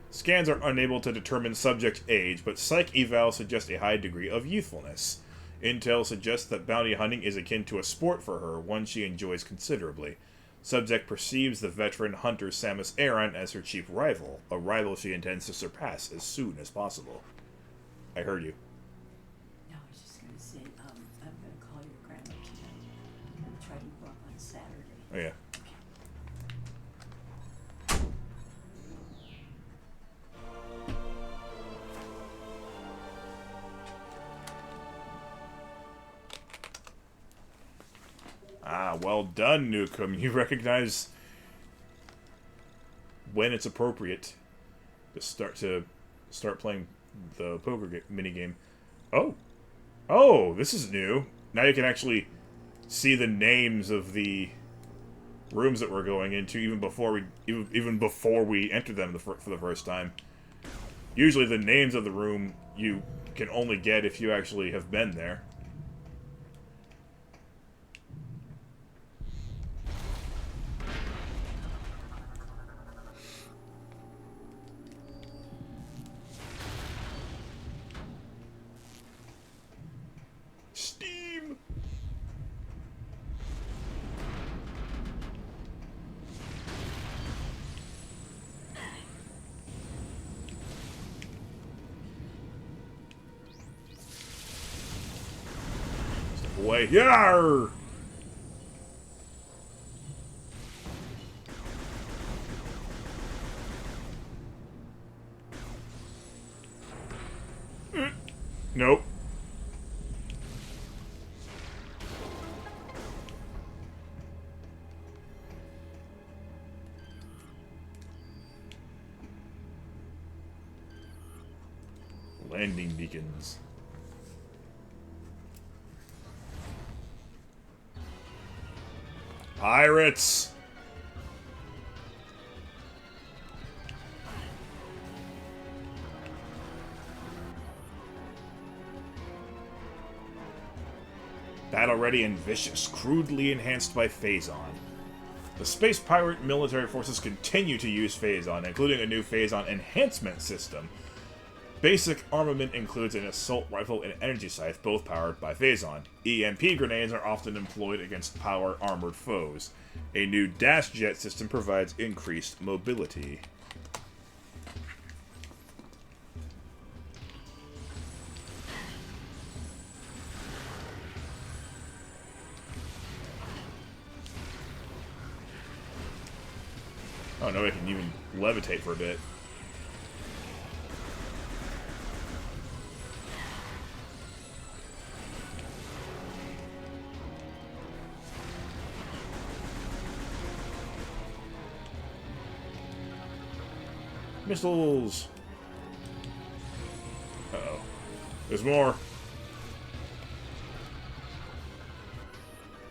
Scans are unable to determine subject age, but psych evals suggest a high degree of youthfulness. Intel suggests that bounty hunting is akin to a sport for her, one she enjoys considerably. Subject perceives the veteran hunter Samus Aran as her chief rival, a rival she intends to surpass as soon as possible. I heard you. No, I was just going to say, I'm going to call your grandma tonight. I'm going to try to go up on Saturday. Oh, yeah. Ah, well done, Newcomb. You recognize when it's appropriate to start playing the poker minigame. Oh, this is new. Now you can actually see the names of the rooms that we're going into even before we enter them for the first time. Usually, the names of the room you can only get if you actually have been there. boy. Yarr! Nope. Landing beacons. Pirates! Battle ready and vicious, crudely enhanced by Phazon. The Space Pirate military forces continue to use Phazon, including a new Phazon enhancement system. Basic armament includes an assault rifle and energy scythe, both powered by Phazon. EMP grenades are often employed against power-armored foes. A new dash jet system provides increased mobility. Oh no, I can even levitate for a bit. Missiles! Uh-oh. There's more.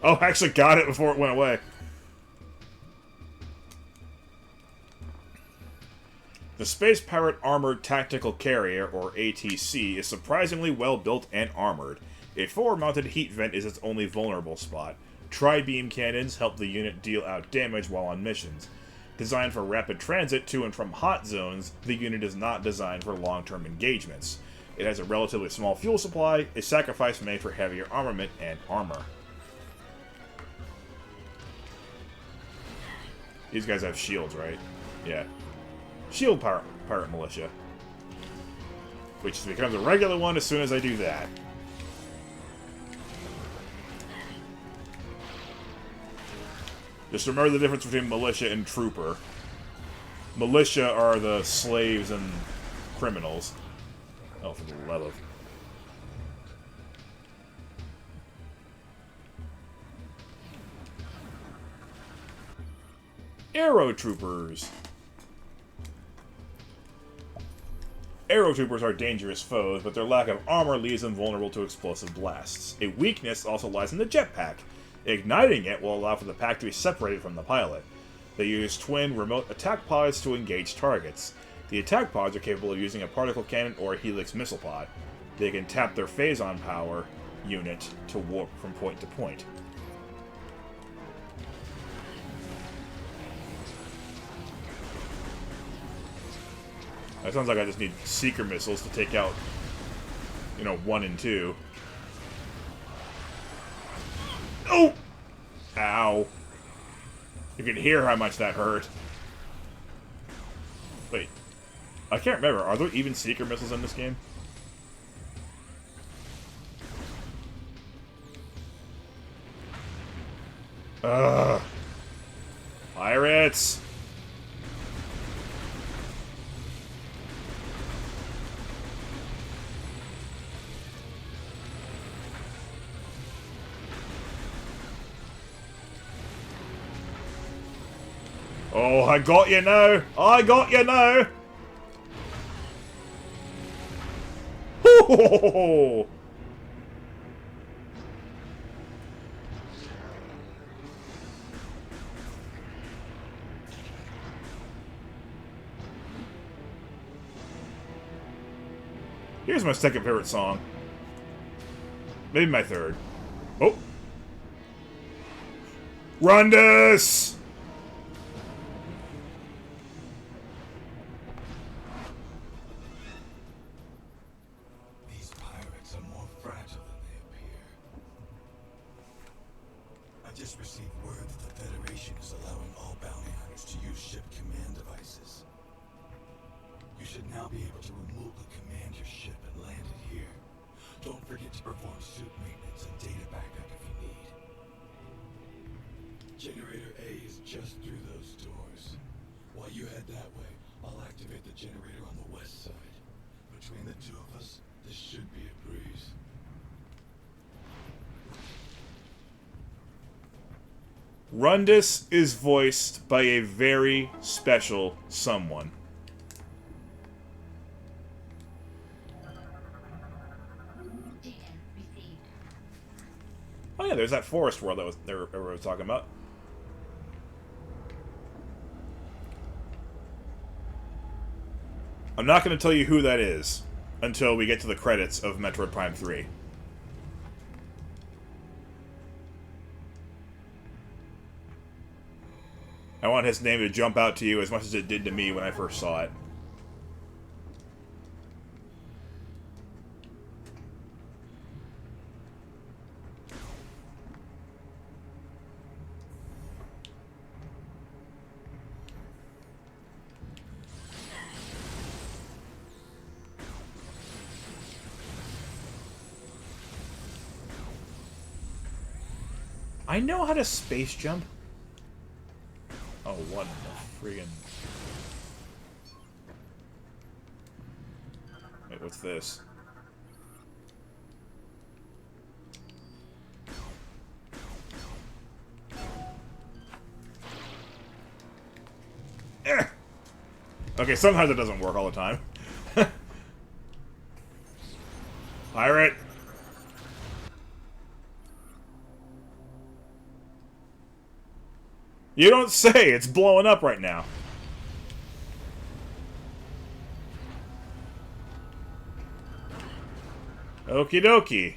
Oh, I actually got it before it went away. The Space Pirate Armored Tactical Carrier, or ATC, is surprisingly well built and armored. A forward-mounted heat vent is its only vulnerable spot. Tri-beam cannons help the unit deal out damage while on missions. Designed for rapid transit to and from hot zones, the unit is not designed for long-term engagements. It has a relatively small fuel supply, a sacrifice made for heavier armament and armor. These guys have shields, right? Yeah. Shield pirate militia. Which becomes a regular one as soon as I do that. Just remember the difference between militia and trooper. Militia are the slaves and criminals. Oh, for the love of... Aero troopers. Aero troopers are dangerous foes, but their lack of armor leaves them vulnerable to explosive blasts. A weakness also lies in the jetpack. Igniting it will allow for the pack to be separated from the pilot. They use twin remote attack pods to engage targets. The attack pods are capable of using a particle cannon or a helix missile pod. They can tap their Phazon power unit to warp from point to point. That sounds like I just need seeker missiles to take out, 1 and 2. Oh! Ow. You can hear how much that hurt. Wait. I can't remember. Are there even seeker missiles in this game? Ugh. Pirates! Oh, I got you now! I got you now! Ho-ho-ho-ho! Here's my second favorite song. Maybe my third. Oh! Rundus! Don't forget to perform suit maintenance and data backup Rundus is voiced by a very special someone. Oh yeah, there's that forest world that everyone was talking about. I'm not going to tell you who that is until we get to the credits of Metroid Prime 3. I want his name to jump out to you as much as it did to me when I first saw it. I know how to space jump. Oh, what the friggin... Wait, what's this? Eh! Okay, sometimes it doesn't work all the time. Pirate! You don't say! It's blowing up right now. Okie dokie.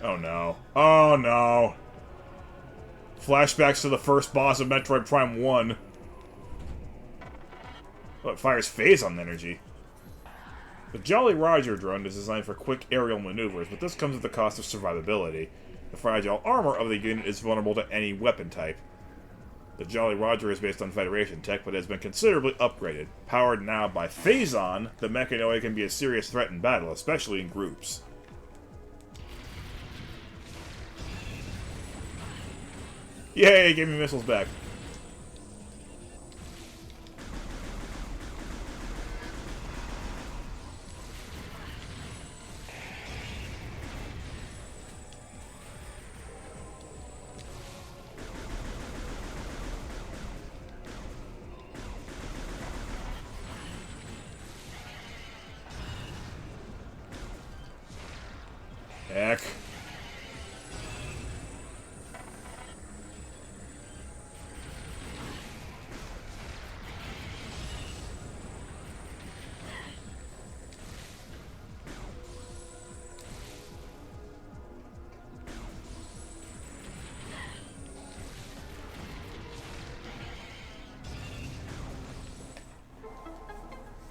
Oh no. Oh no. Flashbacks to the first boss of Metroid Prime 1. Oh, it fires phase on energy. The Jolly Roger drone is designed for quick aerial maneuvers, but this comes at the cost of survivability. The fragile armor of the unit is vulnerable to any weapon type. The Jolly Roger is based on Federation tech, but has been considerably upgraded. Powered now by Phazon, the Mechanoid can be a serious threat in battle, especially in groups. Yay, gave me missiles back. Heck.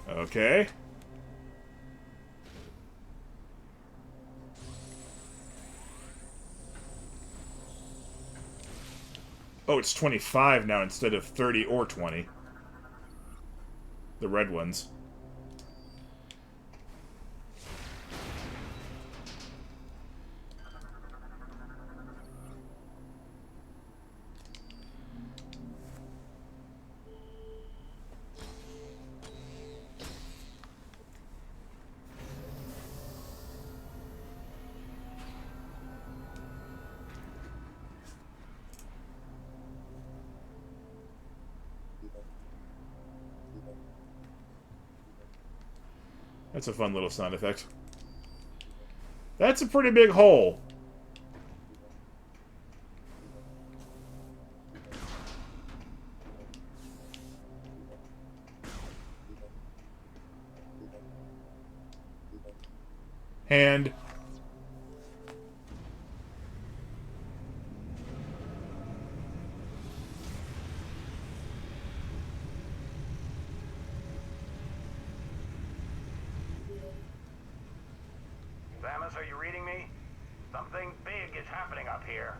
Okay. Oh, it's 25 now instead of 30 or 20. The red ones. That's a fun little sound effect. That's a pretty big hole. Hand. Samus, are you reading me? Something big is happening up here.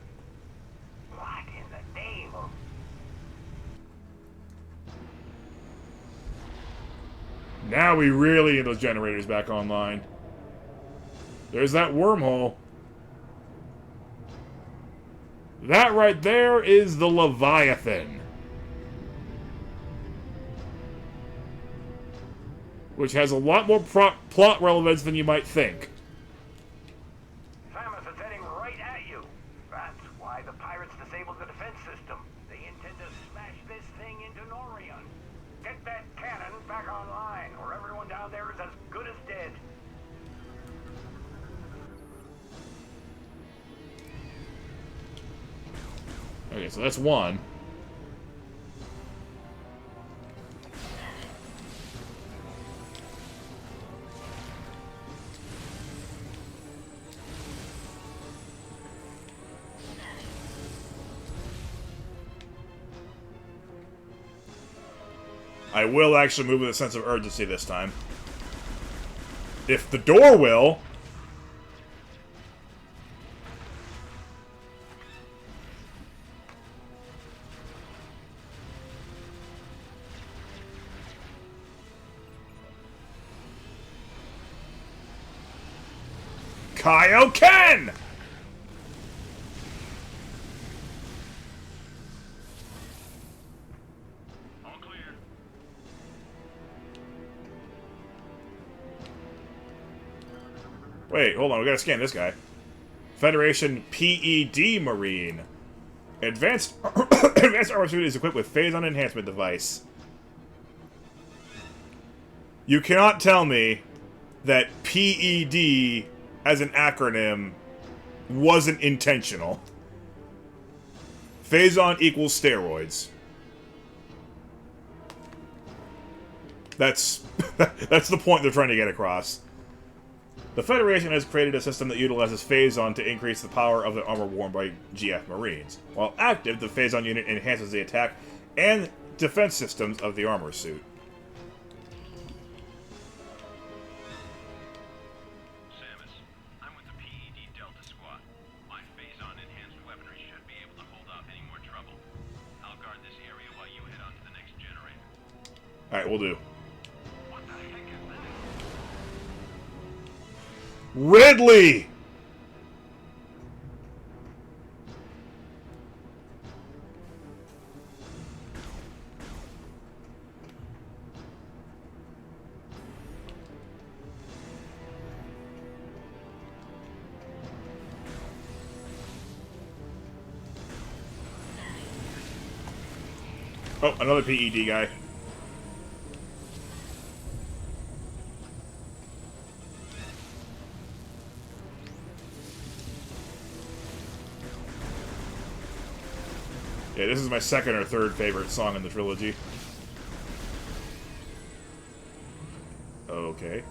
What in the name of... Now we really need those generators back online. There's that wormhole. That right there is the Leviathan. which has a lot more plot relevance than you might think. Samus is heading right at you. That's why the pirates disabled the defense system. They intend to smash this thing into Norion. Get that cannon back online, or everyone down there is as good as dead. Okay, so that's one. I will actually move with a sense of urgency this time. If the door will... Kaioken! All clear. Wait, hold on, we gotta scan this guy. Federation PED Marine. Advanced Advanced armor suit is equipped with phase-on enhancement device. You cannot tell me that PED as an acronym wasn't intentional. Phase-on equals steroids. That's that's the point they're trying to get across. The Federation has created a system that utilizes phase-on to increase the power of the armor worn by GF Marines. While active, the phase-on unit enhances the attack and defense systems of the armor suit. Samus, I'm with the PED Delta Squad. My phase-on enhanced weaponry should be able to hold off any more trouble. I'll guard this area while you head on to the next generator. Alright, we'll do. What the heck is that? Ridley! Oh, another PED guy. Yeah, this is my second or third favorite song in the trilogy. Okay.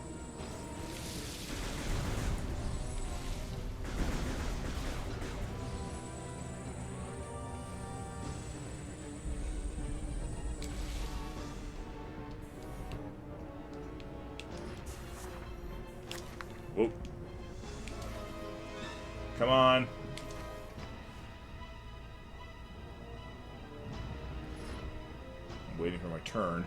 Whoa. Come on. I'm waiting for my turn.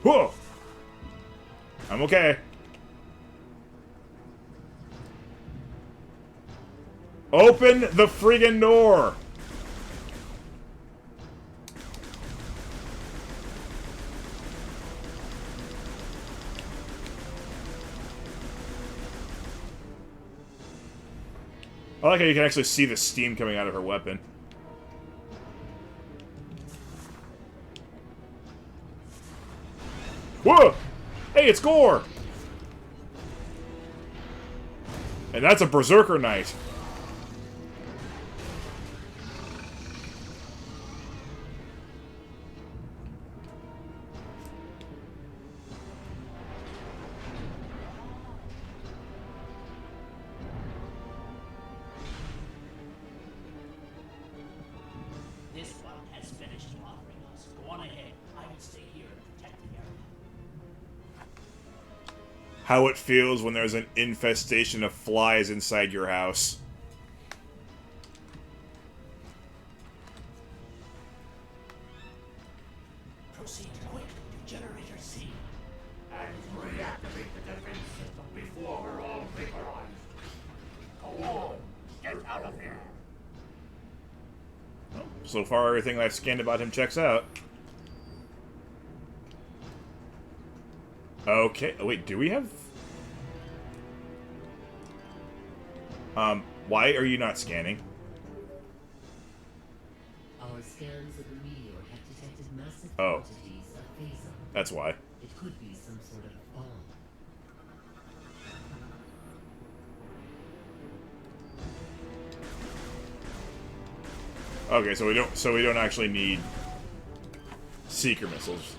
Whoa! I'm okay. Open the friggin' door! I like how you can actually see the steam coming out of her weapon. Whoa! Hey, it's Gore! And that's a Berserker Knight. This one has finished bothering us. Go on ahead. I will stay here and protect the area. How it feels when there's an infestation of flies inside your house. Proceed quick to generator C. And reactivate the defense system before we're all vaporized. Go on, get out of here. So far, everything I've scanned about him checks out. Okay. Oh, wait, do we have... why are you not scanning? Our scans of the meteor have detected massive Oh. quantities of phason. That's why. It could be some sort of bomb. Okay, so we don't actually need seeker missiles.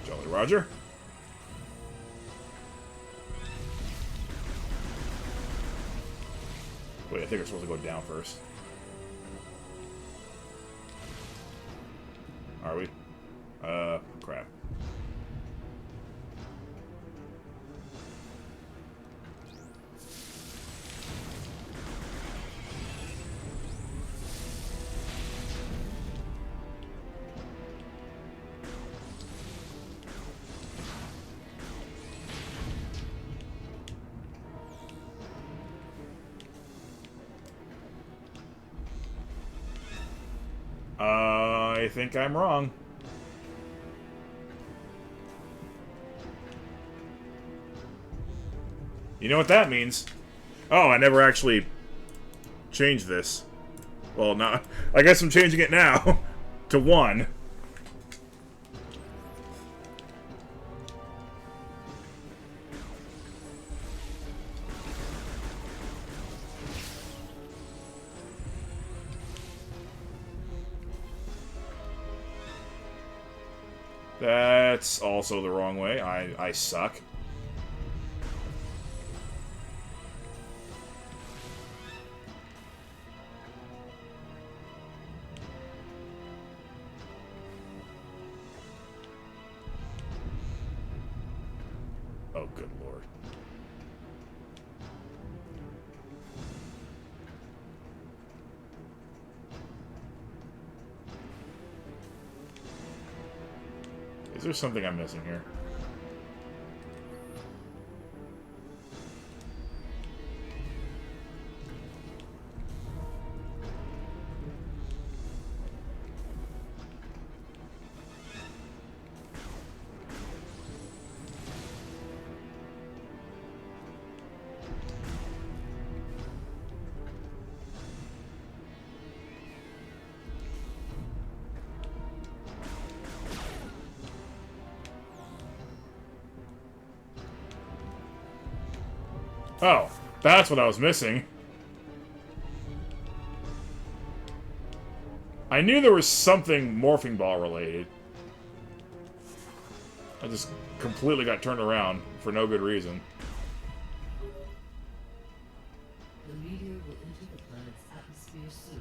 Jolly Roger. Wait, I think we're supposed to go down first. Are we? Crap. I think I'm wrong. You know what that means? Oh, I never actually changed this. Well, no, I guess I'm changing it now to 1. That's also the wrong way. I suck. Oh, good lord. Is there something I'm missing here? Oh, that's what I was missing. I knew there was something morphing ball related. I just completely got turned around for no good reason. The meteor will enter the planet's atmosphere soon.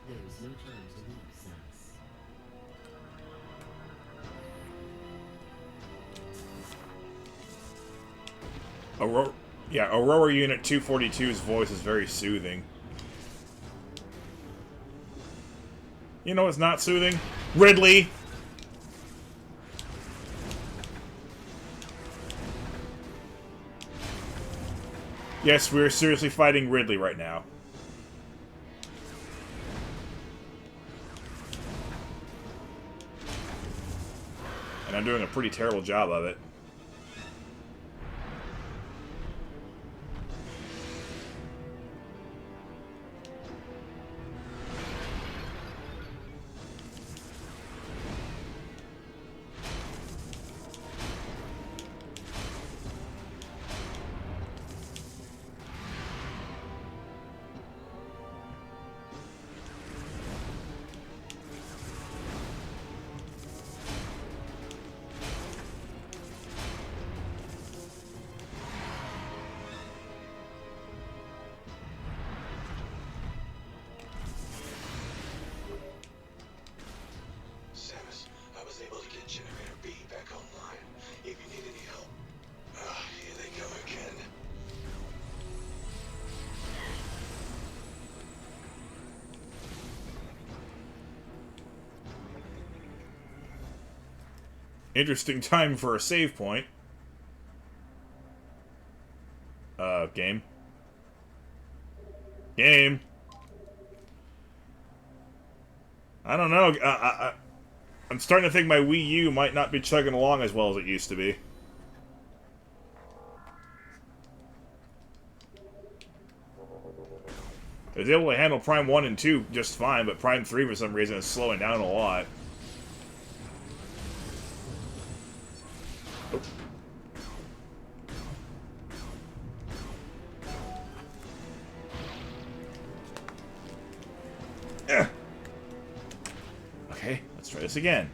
There is no time to lose, Samus. Aurora Unit 242's voice is very soothing. You know what's not soothing? Ridley! Yes, we're seriously fighting Ridley right now. And I'm doing a pretty terrible job of it. Interesting time for a save point. Game. Game. I don't know. I'm starting to think my Wii U might not be chugging along as well as it used to be. It was able to handle Prime 1 and 2 just fine, but Prime 3 for some reason is slowing down a lot. Okay, let's try this again.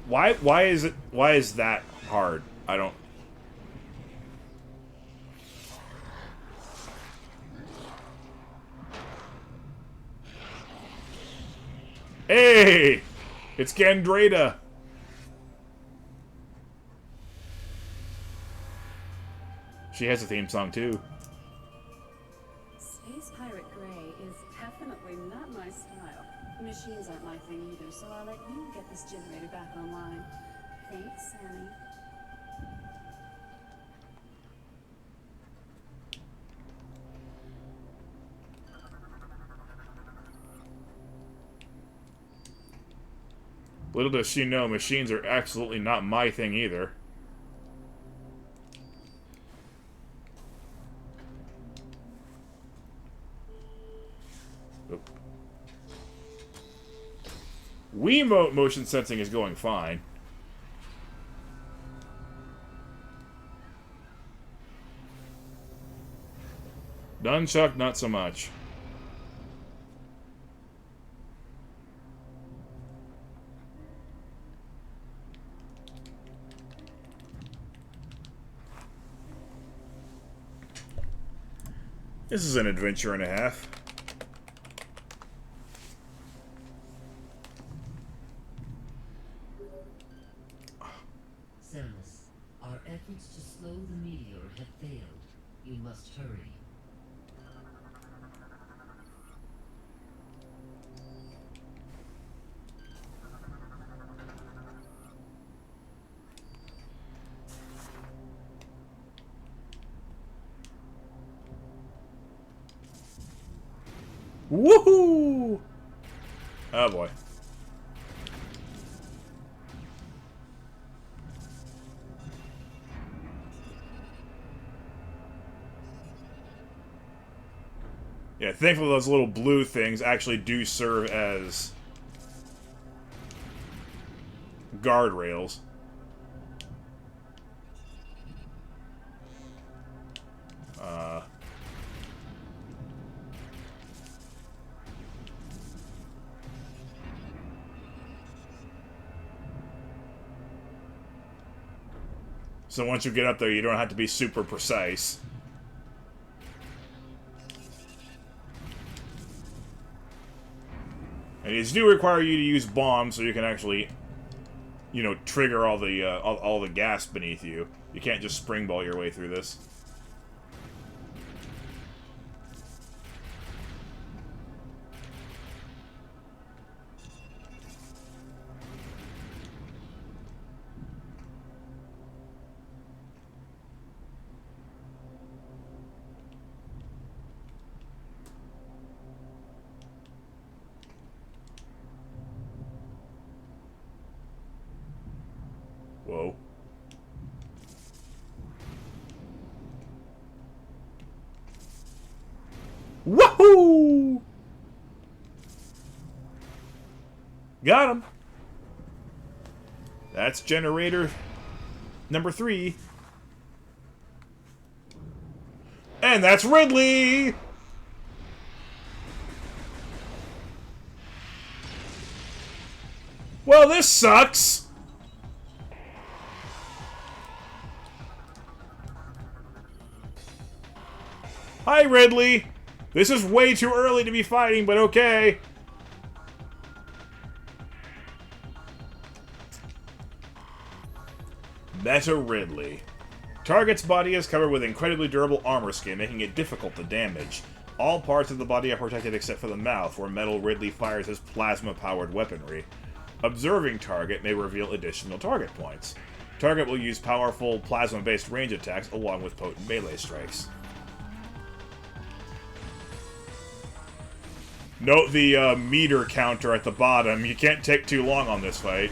Why is that hard? I don't... Hey! It's Gandrada! She has a theme song, too. Space Pirate Grey is definitely not my style. Machines aren't my thing either, so I'll let you get this generator back online. Thanks, Sammy. Little does she know, machines are absolutely not my thing either. Oh. Wiimote motion sensing is going fine. Nunchuck, not so much. This is an adventure and a half. Samus, our efforts to slow the meteor have failed. You must hurry. Woohoo! Oh boy. Yeah, thankfully those little blue things actually do serve as guardrails. So once you get up there, you don't have to be super precise. And these do require you to use bombs so you can actually, you know, trigger all the gas beneath you. You can't just springball your way through this. Whoa. Woohoo! Got him. That's generator number 3. And that's Ridley! Well, this sucks! Hi, Ridley! This is way too early to be fighting, but okay. Meta Ridley. Target's body is covered with incredibly durable armor skin, making it difficult to damage. All parts of the body are protected except for the mouth, where Metal Ridley fires his plasma-powered weaponry. Observing target may reveal additional target points. Target will use powerful plasma-based range attacks along with potent melee strikes. Note the meter counter at the bottom. You can't take too long on this fight.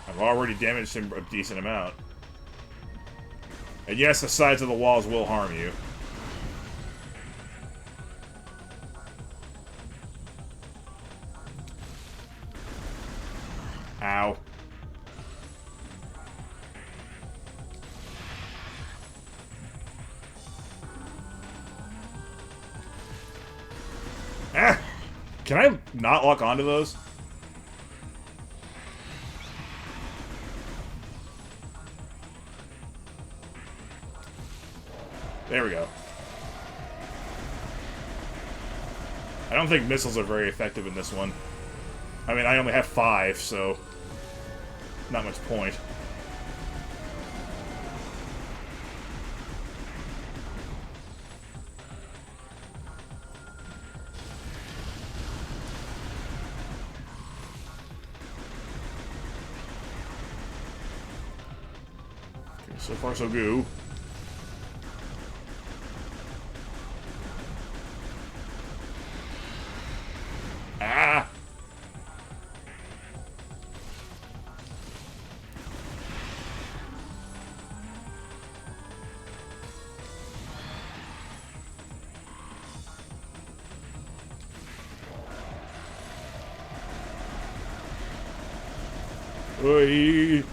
I've already damaged him a decent amount. And yes, the sides of the walls will harm you. Ow. Ah! Can I not lock onto those? There we go. I don't think missiles are very effective in this one. I mean, I only have 5, so not much point. Okay, so far so good. Ah! Oy.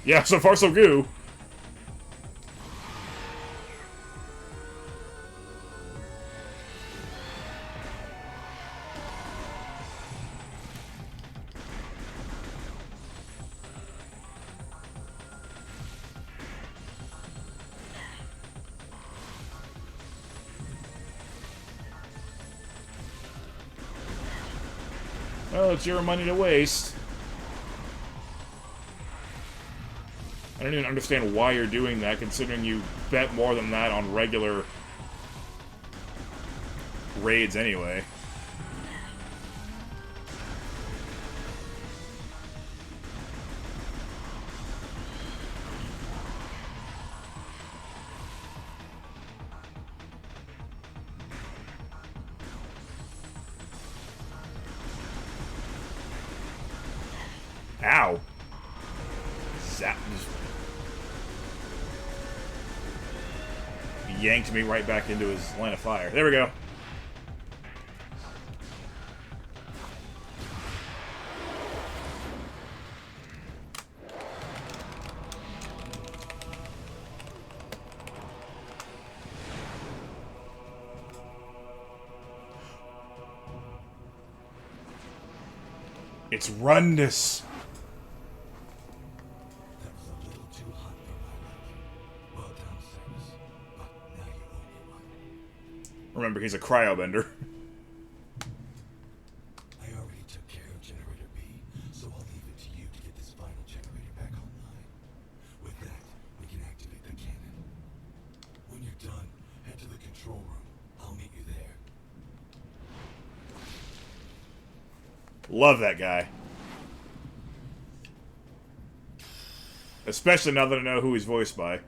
Yeah, so far so good. Well, it's your money to waste. I don't even understand why you're doing that, considering you bet more than that on regular raids anyway. Ow! Zap. He yanked me right back into his line of fire. There we go. It's Rundus. Remember, he's a cryobender. I already took care of Generator B, so I'll leave it to you to get this final generator back online. With that, we can activate the cannon. When you're done, head to the control room. I'll meet you there. Love that guy. Especially now that I know who he's voiced by.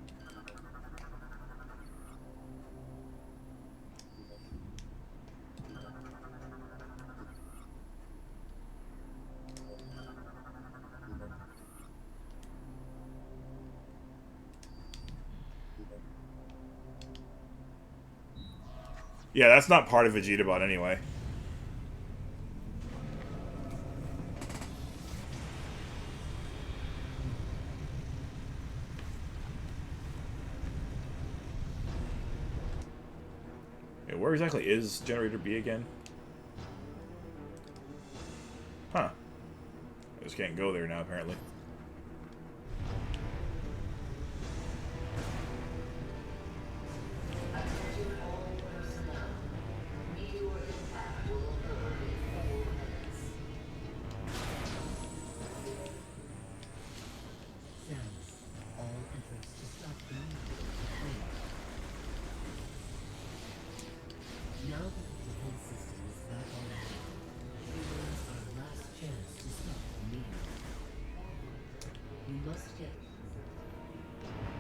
Yeah, that's not part of Vegetabot anyway. Where exactly is Generator B again? Huh. I just can't go there now, apparently.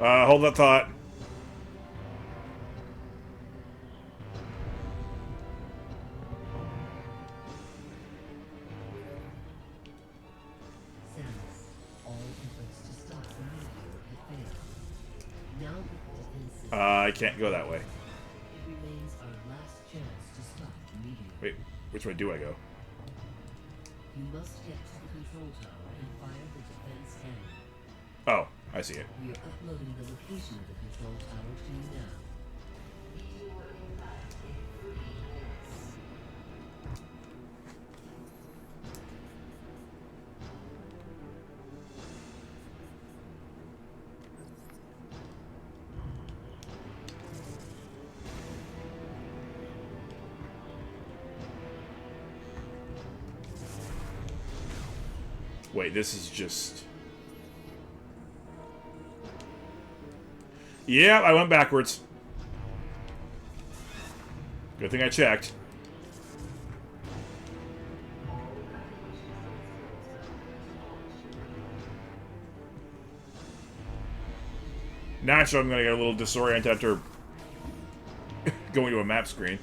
Hold that thought. I can't go that way. Wait, which way do I go? You must get to the control tower and fire the defense cannon. Oh, I see it. We are uploading the location of the control tower to you now. Meteor impact in 3 minutes. Wait, this is just... Yeah, I went backwards. Good thing I checked. Naturally, I'm going to get a little disoriented after going to a map screen.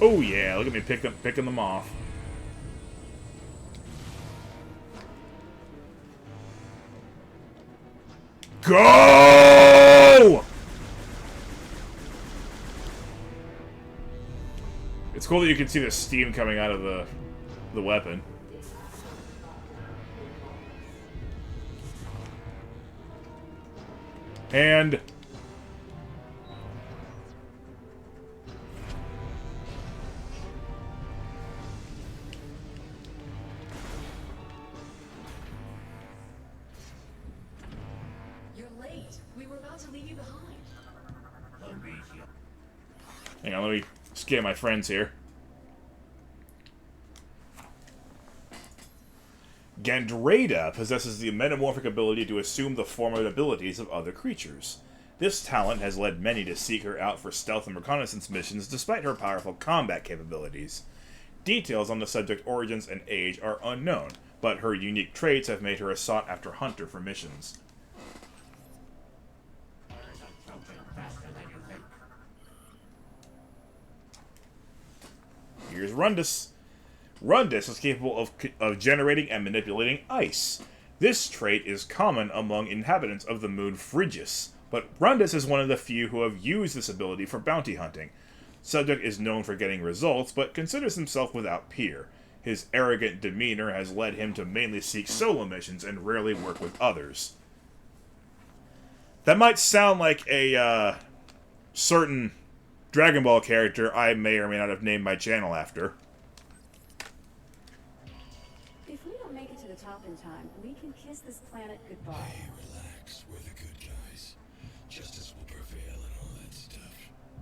Oh yeah, look at me picking them off. Go! It's cool that you can see the steam coming out of the weapon. And hang on, let me scan my friends here. Gandrada possesses the metamorphic ability to assume the form and abilities of other creatures. This talent has led many to seek her out for stealth and reconnaissance missions despite her powerful combat capabilities. Details on the subject's origins and age are unknown, but her unique traits have made her a sought-after hunter for missions. Here's Rundus. Rundus is capable of generating and manipulating ice. This trait is common among inhabitants of the moon Phrygius, but Rundus is one of the few who have used this ability for bounty hunting. Subject is known for getting results, but considers himself without peer. His arrogant demeanor has led him to mainly seek solo missions and rarely work with others. That might sound like a certain Dragon Ball character I may or may not have named my channel after. If we don't make it to the top in time, we can kiss this planet goodbye. Hey, relax. We're the good guys. Justice will prevail and all that stuff.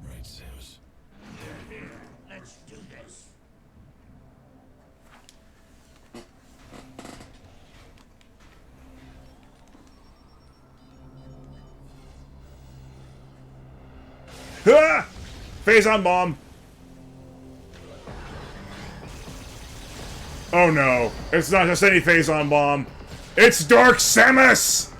Right, Samus? Here, let's do this. Ah! Phazon bomb! Oh no, it's not just any Phazon bomb. It's Dark Samus!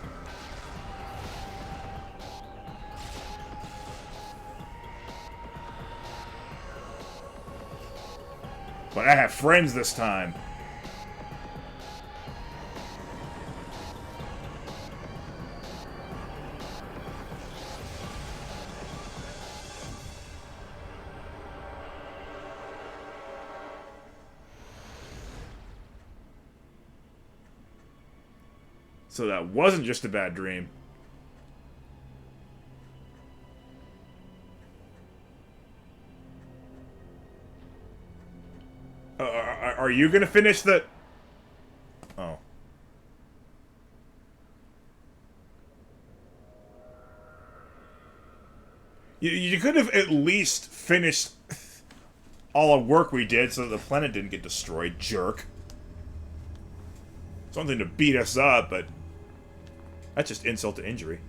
But I have friends this time. So that wasn't just a bad dream. Are you gonna finish the... Oh. You could have at least finished all the work we did so that the planet didn't get destroyed, jerk. Something to beat us up, but that's just insult to injury.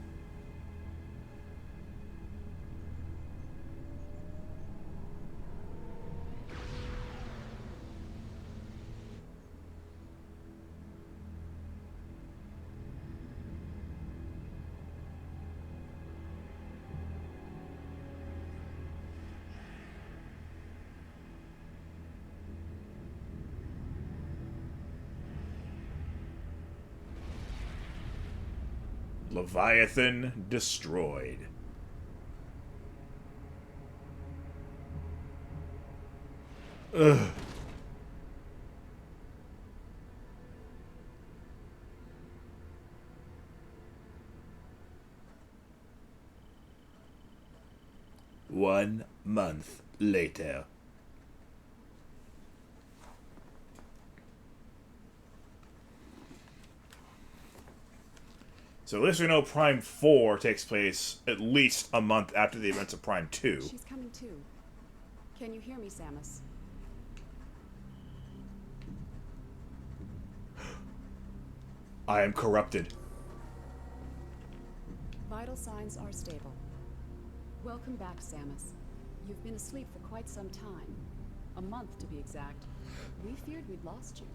Leviathan destroyed. Ugh. One month later. So at least we know Prime 4 takes place at least a month after the events of Prime 2. She's coming too. Can you hear me, Samus? I am corrupted. Vital signs are stable. Welcome back, Samus. You've been asleep for quite some time. A month, to be exact. We feared we'd lost you.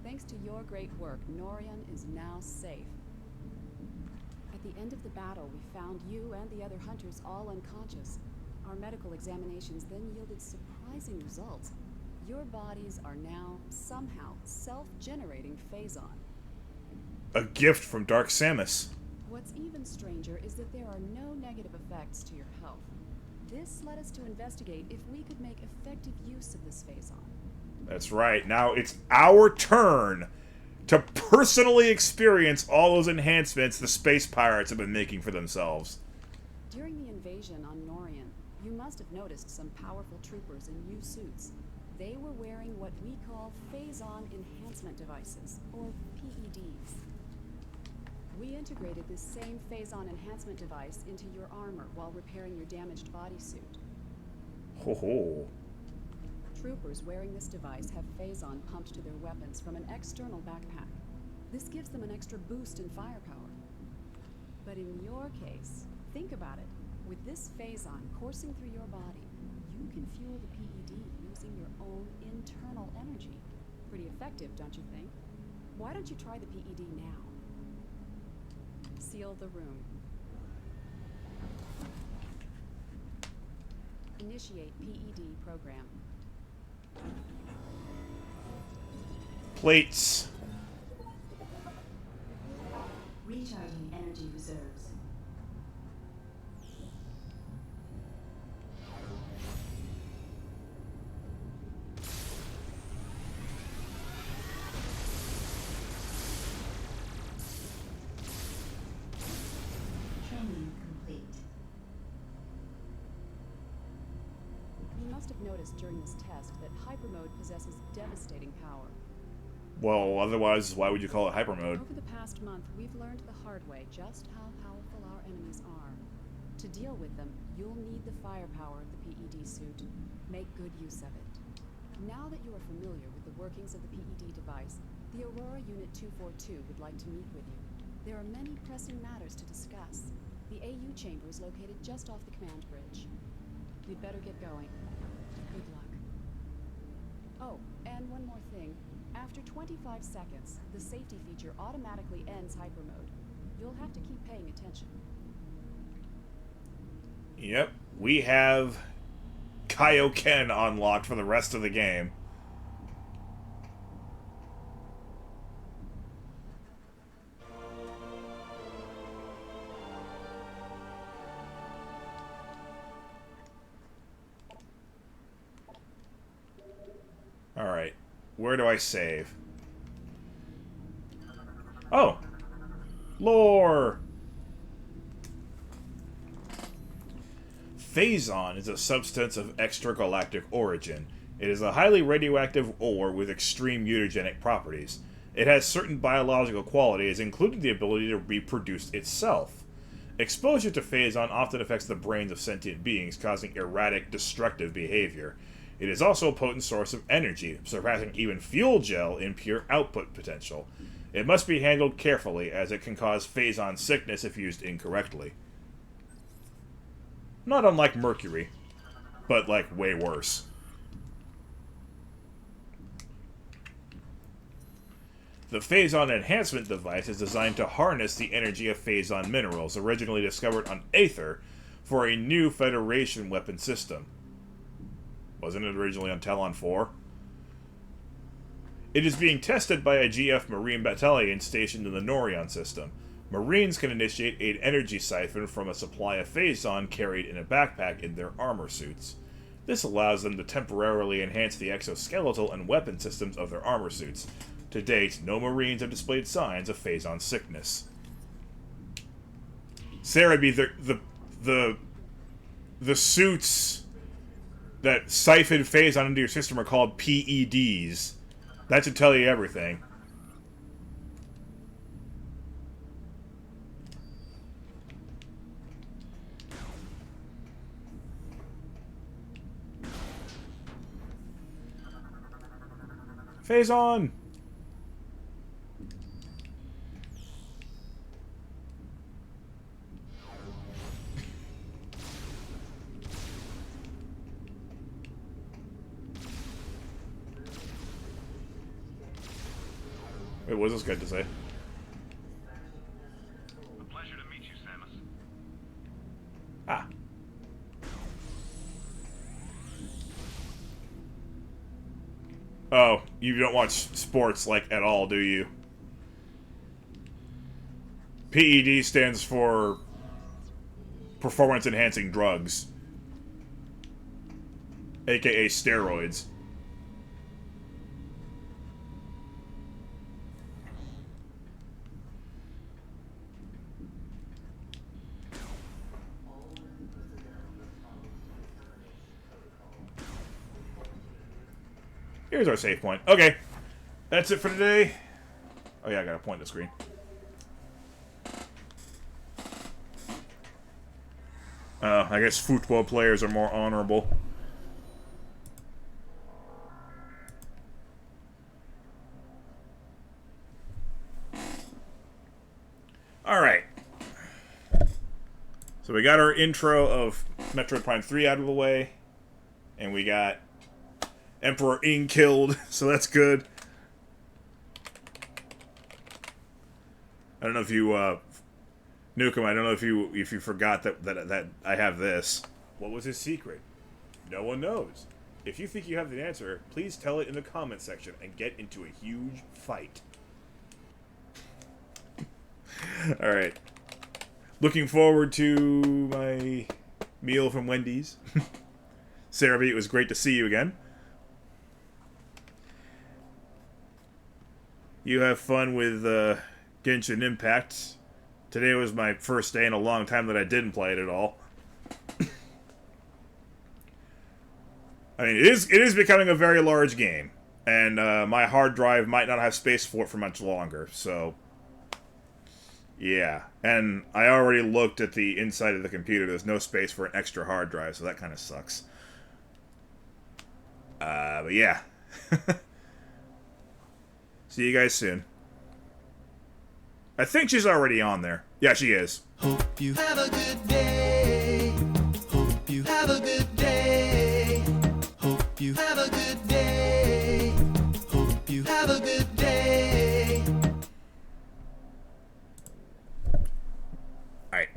Thanks to your great work, Norion is now safe. At the end of the battle, we found you and the other hunters all unconscious. Our medical examinations then yielded surprising results. Your bodies are now, somehow, self-generating Phazon. A gift from Dark Samus. What's even stranger is that there are no negative effects to your health. This led us to investigate if we could make effective use of this Phazon. That's right. Now it's our turn to personally experience all those enhancements the space pirates have been making for themselves. During the invasion on Norion, you must have noticed some powerful troopers in new suits. They were wearing what we call Phazon enhancement devices, or PEDs. We integrated this same Phazon enhancement device into your armor while repairing your damaged bodysuit. Ho ho. Troopers wearing this device have Phazon pumped to their weapons from an external backpack. This gives them an extra boost in firepower. But in your case, think about it. With this Phazon coursing through your body, you can fuel the PED using your own internal energy. Pretty effective, don't you think? Why don't you try the PED now? Seal the room. Initiate PED program. Plates. Recharging energy reserves. Training complete. You must have noticed during this test that hyper mode possesses devastating power. Well, otherwise, why would you call it hyper mode? Over the past month, we've learned the hard way just how powerful our enemies are. To deal with them, you'll need the firepower of the PED suit. Make good use of it. Now that you are familiar with the workings of the PED device, the Aurora Unit 242 would like to meet with you. There are many pressing matters to discuss. The AU chamber is located just off the command bridge. We'd better get going. Good luck. Oh, and one more thing. After 25 seconds, the safety feature automatically ends hyper mode. You'll have to keep paying attention. Yep, we have Kaioken unlocked for the rest of the game. Alright, where do I save? Oh! Lore! Phazon is a substance of extragalactic origin. It is a highly radioactive ore with extreme mutagenic properties. It has certain biological qualities, including the ability to reproduce itself. Exposure to Phazon often affects the brains of sentient beings, causing erratic, destructive behavior. It is also a potent source of energy, surpassing even fuel gel in pure output potential. It must be handled carefully, as it can cause Phazon sickness if used incorrectly. Not unlike mercury, but, like, way worse. The Phazon Enhancement device is designed to harness the energy of Phazon minerals, originally discovered on Aether, for a new Federation weapon system. Wasn't it originally on Talon 4? It is being tested by a GF Marine battalion stationed in the Norion system. Marines can initiate an energy siphon from a supply of Phazon carried in a backpack in their armor suits. This allows them to temporarily enhance the exoskeletal and weapon systems of their armor suits. To date, no Marines have displayed signs of Phazon sickness. Sarah, the suits that siphon Phazon into your system are called PEDs. That should tell you everything. Phazon! Wait, what was this guy to say? A pleasure to meet you, Samus. Ah. Oh, you don't watch sports, like, at all, do you? PED stands for performance-enhancing drugs. AKA steroids. Here's our save point. Okay. That's it for today. Oh yeah, I gotta point the screen. I guess football players are more honorable. Alright. So we got our intro of Metroid Prime 3 out of the way. And we got Emperor Ing killed, so that's good. I don't know if you, Nukem, I don't know if you forgot that I have this. What was his secret? No one knows. If you think you have the answer, please tell it in the comment section and get into a huge fight. Alright. Looking forward to my meal from Wendy's. Sarah B, it was great to see you again. You have fun with Genshin Impact. Today was my first day in a long time that I didn't play it at all. I mean, it is becoming a very large game, and my hard drive might not have space for it for much longer, so yeah. And I already looked at the inside of the computer. There's no space for an extra hard drive, so that kind of sucks. But yeah. See you guys soon. I think she's already on there. Yeah, she is. Hope you have a good day. Hope you have a good day. Hope you have a good day. Hope you have a good day. Alright.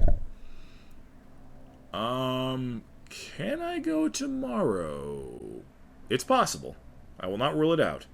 Can I go tomorrow? It's possible. I will not rule it out.